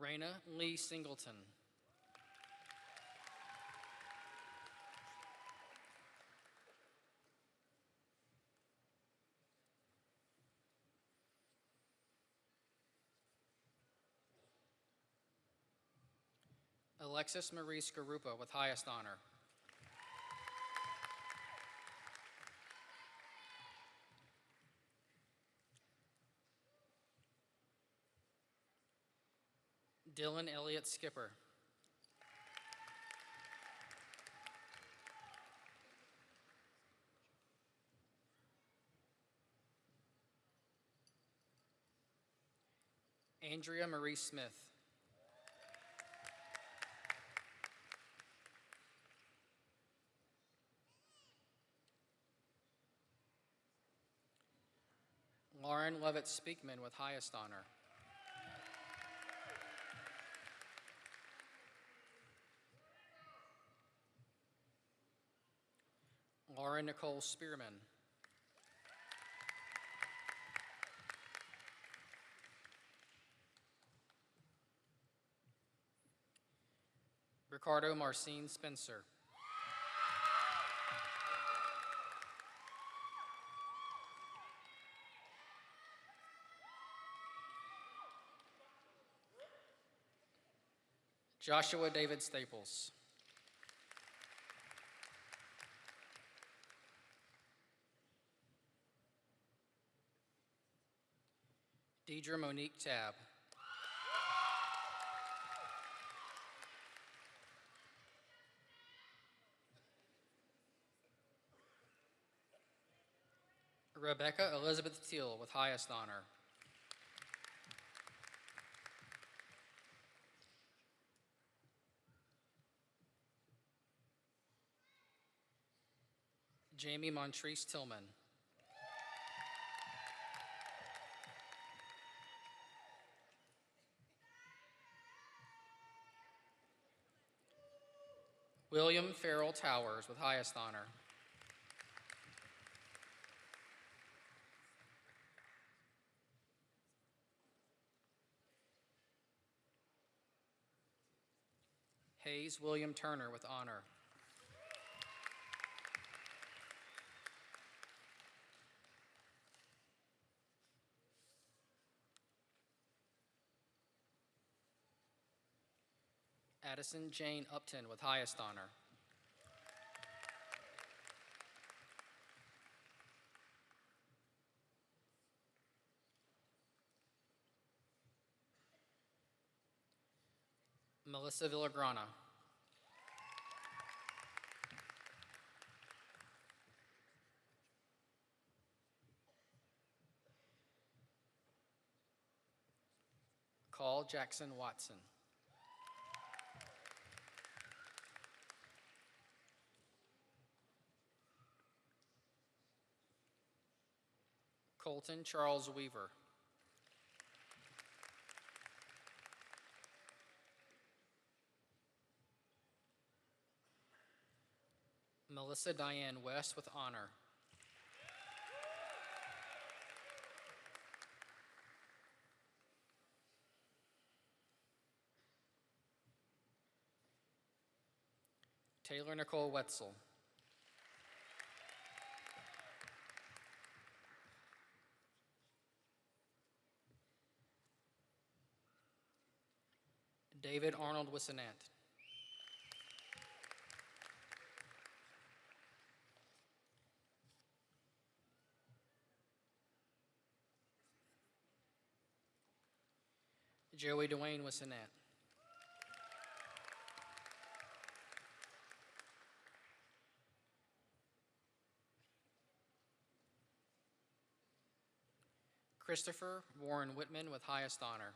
Raina Lee Singleton. Alexis Marie Skarupa with highest honor. Dylan Elliott Skipper. Andrea Marie Smith. Lauren Levitt Speakman with highest honor. Lauren Nicole Spearman. Ricardo Marcin Spencer. Joshua David Staples. Deidre Monique Tab. Rebecca Elizabeth Teal with highest honor. Jamie Montrese Tillman. William Farrell Towers with highest honor. Hayes William Turner with honor. Addison Jane Upton with highest honor. Melissa Villagrana. Call Jackson Watson. Colton Charles Weaver. Melissa Diane West with honor. Taylor Nicole Wetzel. David Arnold Wissenant. Joey Dwayne Wissenant. Christopher Warren Whitman with highest honor.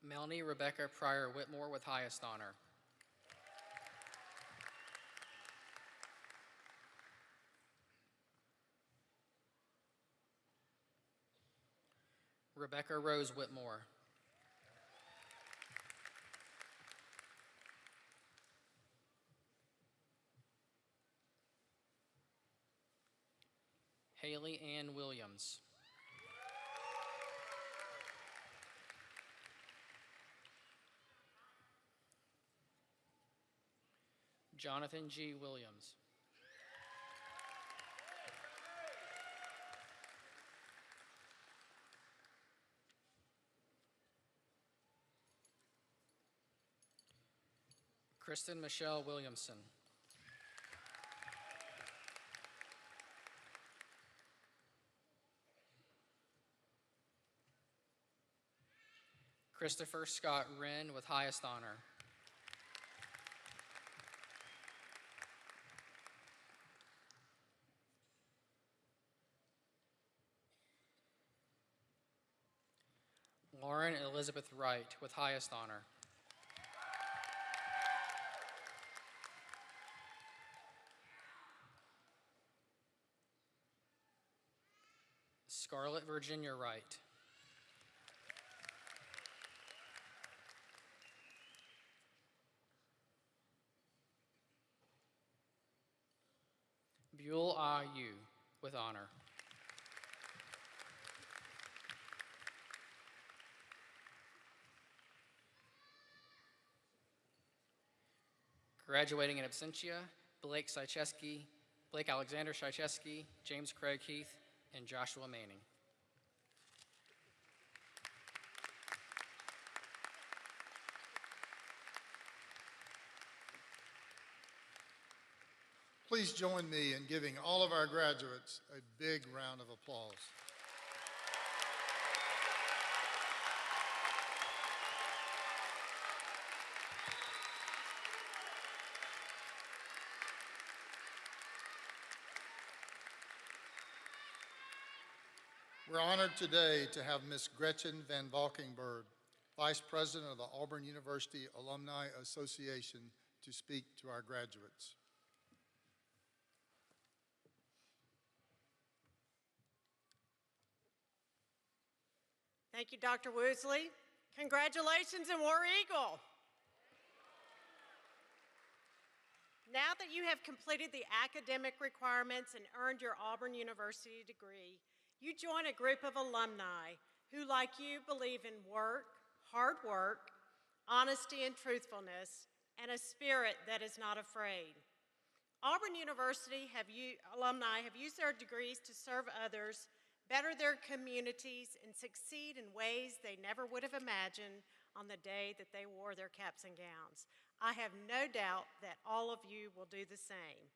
Melanie Rebecca Pryor Whitmore with highest honor. Rebecca Rose Whitmore. Haley Ann Williams. Jonathan G. Williams. Kristen Michelle Williamson. Christopher Scott Wren with highest honor. Lauren Elizabeth Wright with highest honor. Scarlett Virginia Wright. Buell Yu with honor. Graduating in absentia, Blake Alexander Sycheski, James Craig Heath, and Joshua Manning. Please join me in giving all of our graduates a big round of applause. We're honored today to have Ms. Gretchen Van Valkenburg, Vice President of the Auburn University Alumni Association, to speak to our graduates. Thank you, Dr. Woosley. Congratulations in War Eagle. Now that you have completed the academic requirements and earned your Auburn University degree, you join a group of alumni who, like you, believe in work, hard work, honesty and truthfulness, and a spirit that is not afraid. Auburn University alumni have used their degrees to serve others, better their communities, and succeed in ways they never would have imagined on the day that they wore their caps and gowns. I have no doubt that all of you will do the same.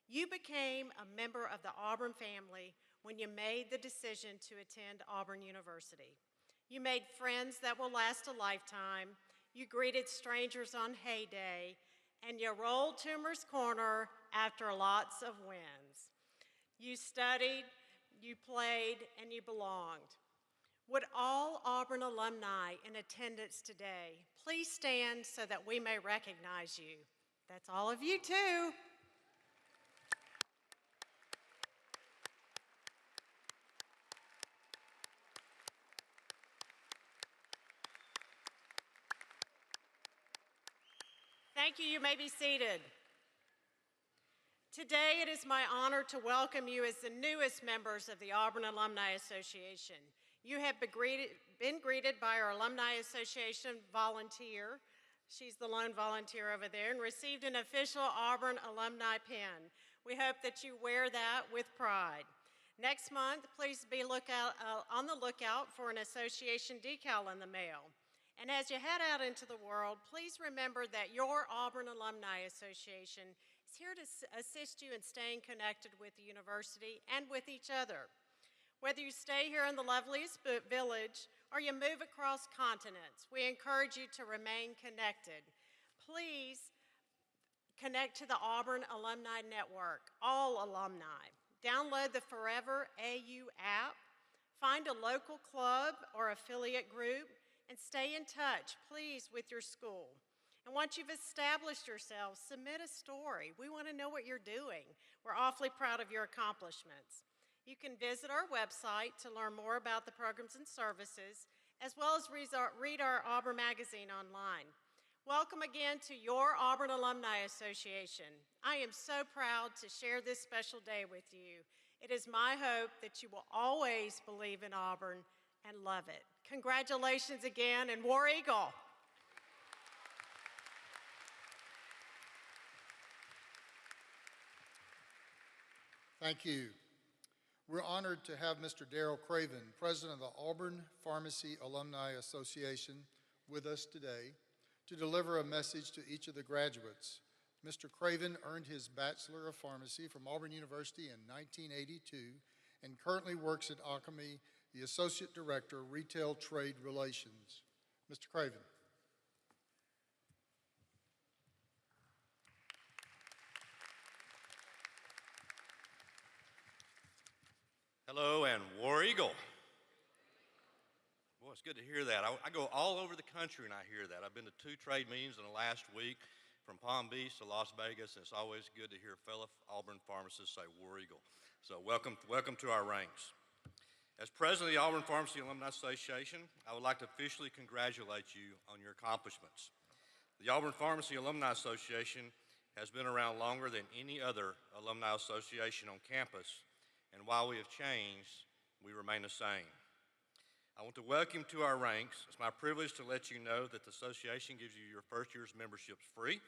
You became a member of the Auburn family when you made the decision to attend Auburn University. You made friends that will last a lifetime. You greeted strangers on Hay Day, and you rolled Toomer's Corner after lots of wins. You studied, you played, and you belonged. Would all Auburn alumni in attendance today please stand so that we may recognize you? That's all of you too. Thank you. You may be seated. Today, it is my honor to welcome you as the newest members of the Auburn Alumni Association. You have been greeted by our Alumni Association volunteer. She's the lone volunteer over there, and received an official Auburn alumni pin. We hope that you wear that with pride. Next month, please be on the lookout for an association decal in the mail. And as you head out into the world, please remember that your Auburn Alumni Association is here to assist you in staying connected with the university and with each other. Whether you stay here in the loveliest village or you move across continents, we encourage you to remain connected. Please connect to the Auburn Alumni Network, all alumni. Download the Forever AU app, find a local club or affiliate group, and stay in touch, please, with your school. And once you've established yourselves, submit a story. We want to know what you're doing. We're awfully proud of your accomplishments. You can visit our website to learn more about the programs and services, as well as read our Auburn magazine online. Welcome again to your Auburn Alumni Association. I am so proud to share this special day with you. It is my hope that you will always believe in Auburn and love it. Congratulations again, and War Eagle. Thank you. We're honored to have Mr. Darrell Craven, President of the Auburn Pharmacy Alumni Association, with us today to deliver a message to each of the graduates. Mr. Craven earned his Bachelor of Pharmacy from Auburn University in 1982 and currently works at Alchemy, the Associate Director, Retail Trade Relations. Mr. Craven. Hello and War Eagle. Boy, it's good to hear that. I go all over the country and I hear that. I've been to 2 trade meetings in the last week, from Palm Beach to Las Vegas, and it's always good to hear fellow Auburn pharmacists say War Eagle. So welcome to our ranks. As president of the Auburn Pharmacy Alumni Association, I would like to officially congratulate you on your accomplishments. The Auburn Pharmacy Alumni Association has been around longer than any other alumni association on campus, and while we have changed, we remain the same. I want to welcome you to our ranks. It's my privilege to let you know that the association gives you your first year's memberships free,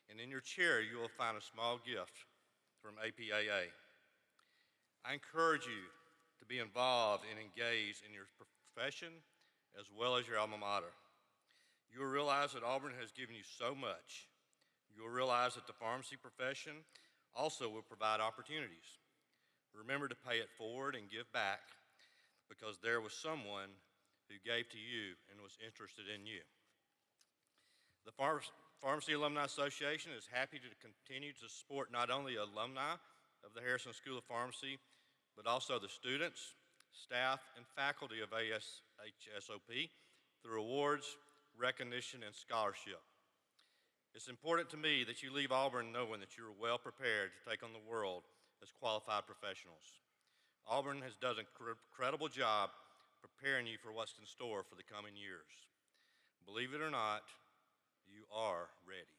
and in your chair you will find a small gift from APAA. I encourage you to be involved and engaged in your profession as well as your alma mater. You will realize that Auburn has given you so much. You will realize that the pharmacy profession also will provide opportunities. Remember to pay it forward and give back, because there was someone who gave to you and was interested in you. The Pharmacy Alumni Association is happy to continue to support not only alumni of the Harrison School of Pharmacy, but also the students, staff, and faculty of ASHSOP through awards, recognition, and scholarship. It's important to me that you leave Auburn knowing that you're well prepared to take on the world as qualified professionals. Auburn has done an incredible job preparing you for what's in store for the coming years. Believe it or not, you are ready.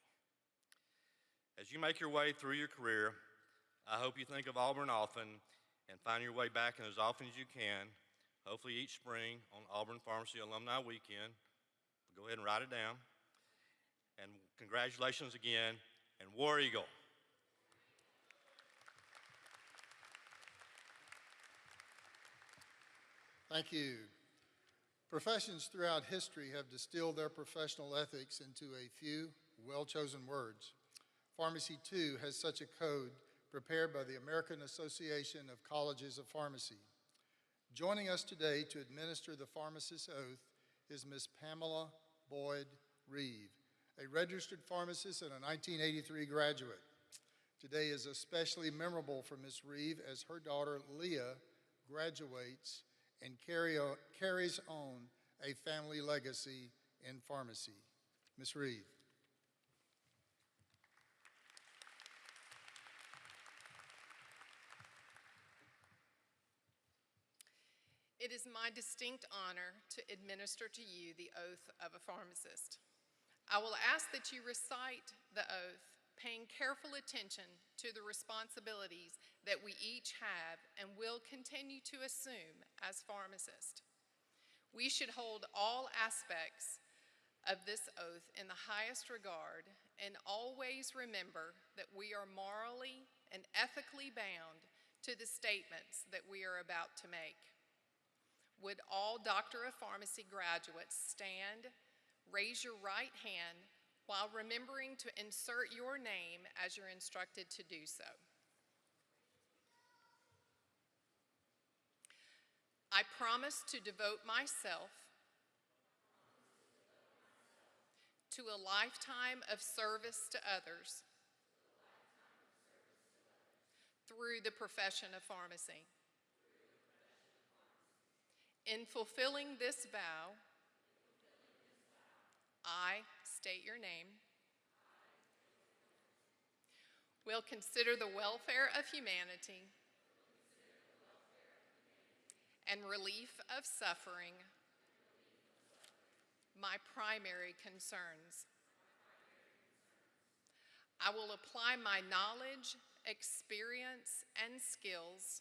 As you make your way through your career, I hope you think of Auburn often and find your way back in as often as you can, hopefully each spring on Auburn Pharmacy Alumni Weekend. Go ahead and write it down. And congratulations again, and War Eagle. Thank you. Professions throughout history have distilled their professional ethics into a few well-chosen words. Pharmacy, too, has such a code prepared by the American Association of Colleges of Pharmacy. Joining us today to administer the pharmacist's oath is Ms. Pamela Boyd Reeve, a registered pharmacist and a 1983 graduate. Today is especially memorable for Ms. Reeve as her daughter Leah graduates and carries on a family legacy in pharmacy. Ms. Reeve. It is my distinct honor to administer to you the oath of a pharmacist. I will ask that you recite the oath paying careful attention to the responsibilities that we each have and will continue to assume as pharmacists. We should hold all aspects of this oath in the highest regard and always remember that we are morally and ethically bound to the statements that we are about to make. Would all Doctor of Pharmacy graduates stand, raise your right hand while remembering to insert your name as you're instructed to do so. I promise to devote myself to a lifetime of service to others through the profession of pharmacy. In fulfilling this vow, I state your name, will consider the welfare of humanity and relief of suffering my primary concerns. I will apply my knowledge, experience, and skills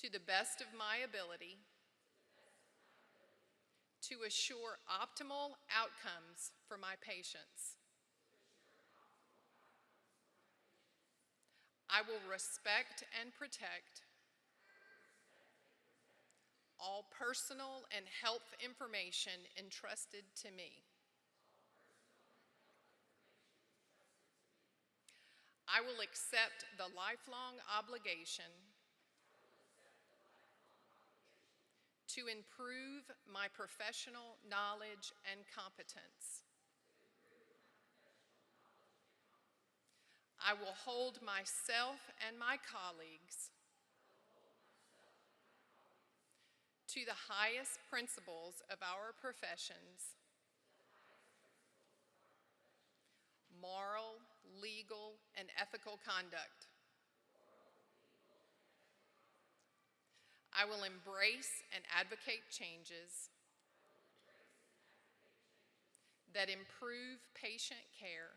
to the best of my ability to assure optimal outcomes for my patients. I will respect and protect all personal and health information entrusted to me. I will accept the lifelong obligation to improve my professional knowledge and competence. I will hold myself and my colleagues to the highest principles of our professions: moral, legal, and ethical conduct. I will embrace and advocate changes that improve patient care.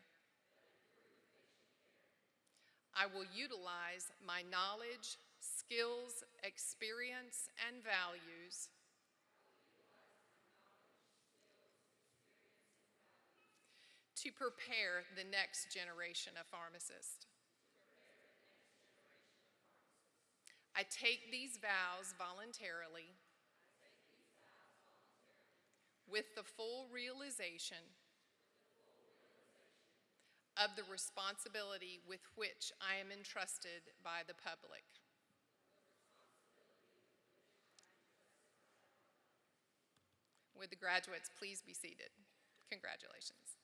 I will utilize my knowledge, skills, experience, and values to prepare the next generation of pharmacists. I take these vows voluntarily with the full realization of the responsibility with which I am entrusted by the public. Would the graduates please be seated? Congratulations.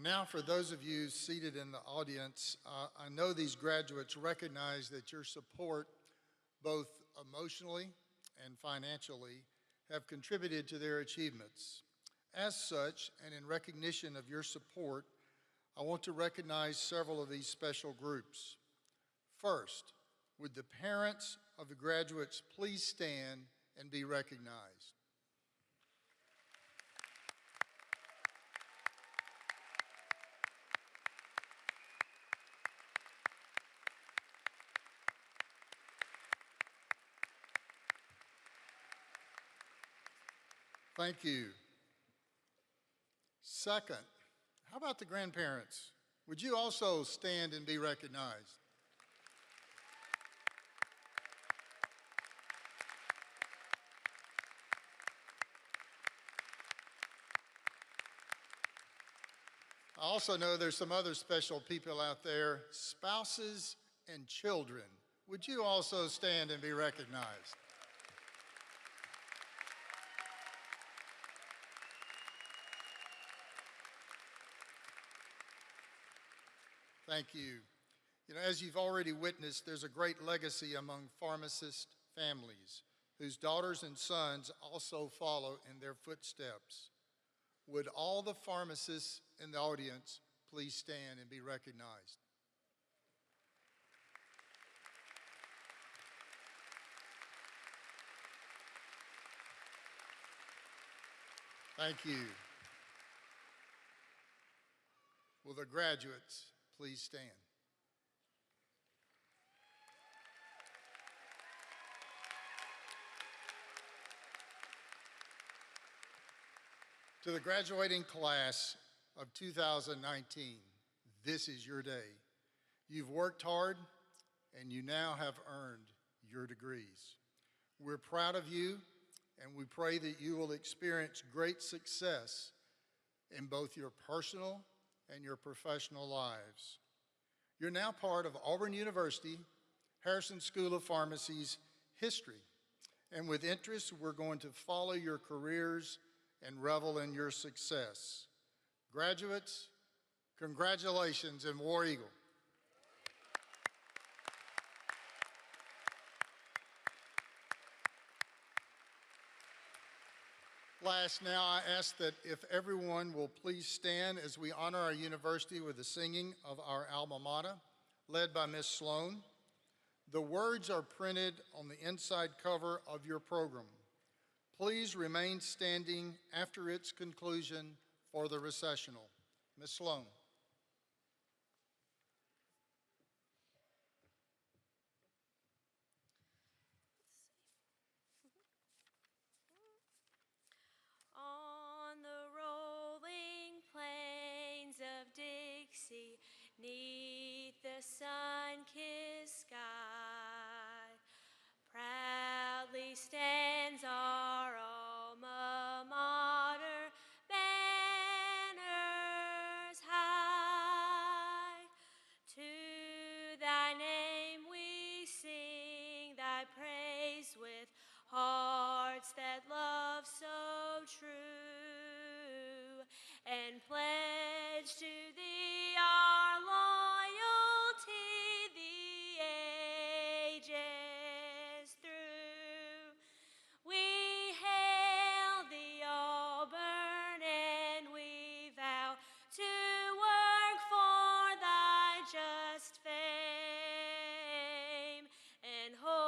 Now, for those of you seated in the audience, I know these graduates recognize that your support, both emotionally and financially, have contributed to their achievements. As such, and in recognition of your support, I want to recognize several of these special groups. First, would the parents of the graduates please stand and be recognized? Thank you. Second, how about the grandparents? Would you also stand and be recognized? I also know there's some other special people out there, spouses and children. Would you also stand and be recognized? Thank you. You know, as you've already witnessed, there's a great legacy among pharmacist families whose daughters and sons also follow in their footsteps. Would all the pharmacists in the audience please stand and be recognized? Thank you. Will the graduates please stand? To the graduating class of 2019, this is your day. You've worked hard, and you now have earned your degrees. We're proud of you, and we pray that you will experience great success in both your personal and your professional lives. You're now part of Auburn University, Harrison School of Pharmacy's history, and with interest, we're going to follow your careers and revel in your success. Graduates, congratulations and War Eagle. Last, now I ask that if everyone will please stand as we honor our university with the singing of our alma mater, led by Miss Sloan. The words are printed on the inside cover of your program. Please remain standing after its conclusion for the recessional. Miss Sloan. On the rolling plains of Dixie, 'neath the sun-kissed sky, proudly stands our alma mater, banners high. To thy name we sing thy praise with hearts that love so true, and pledge to thee our loyalty the ages through. We hail thee, Auburn, and we vow to work for thy just fame and hold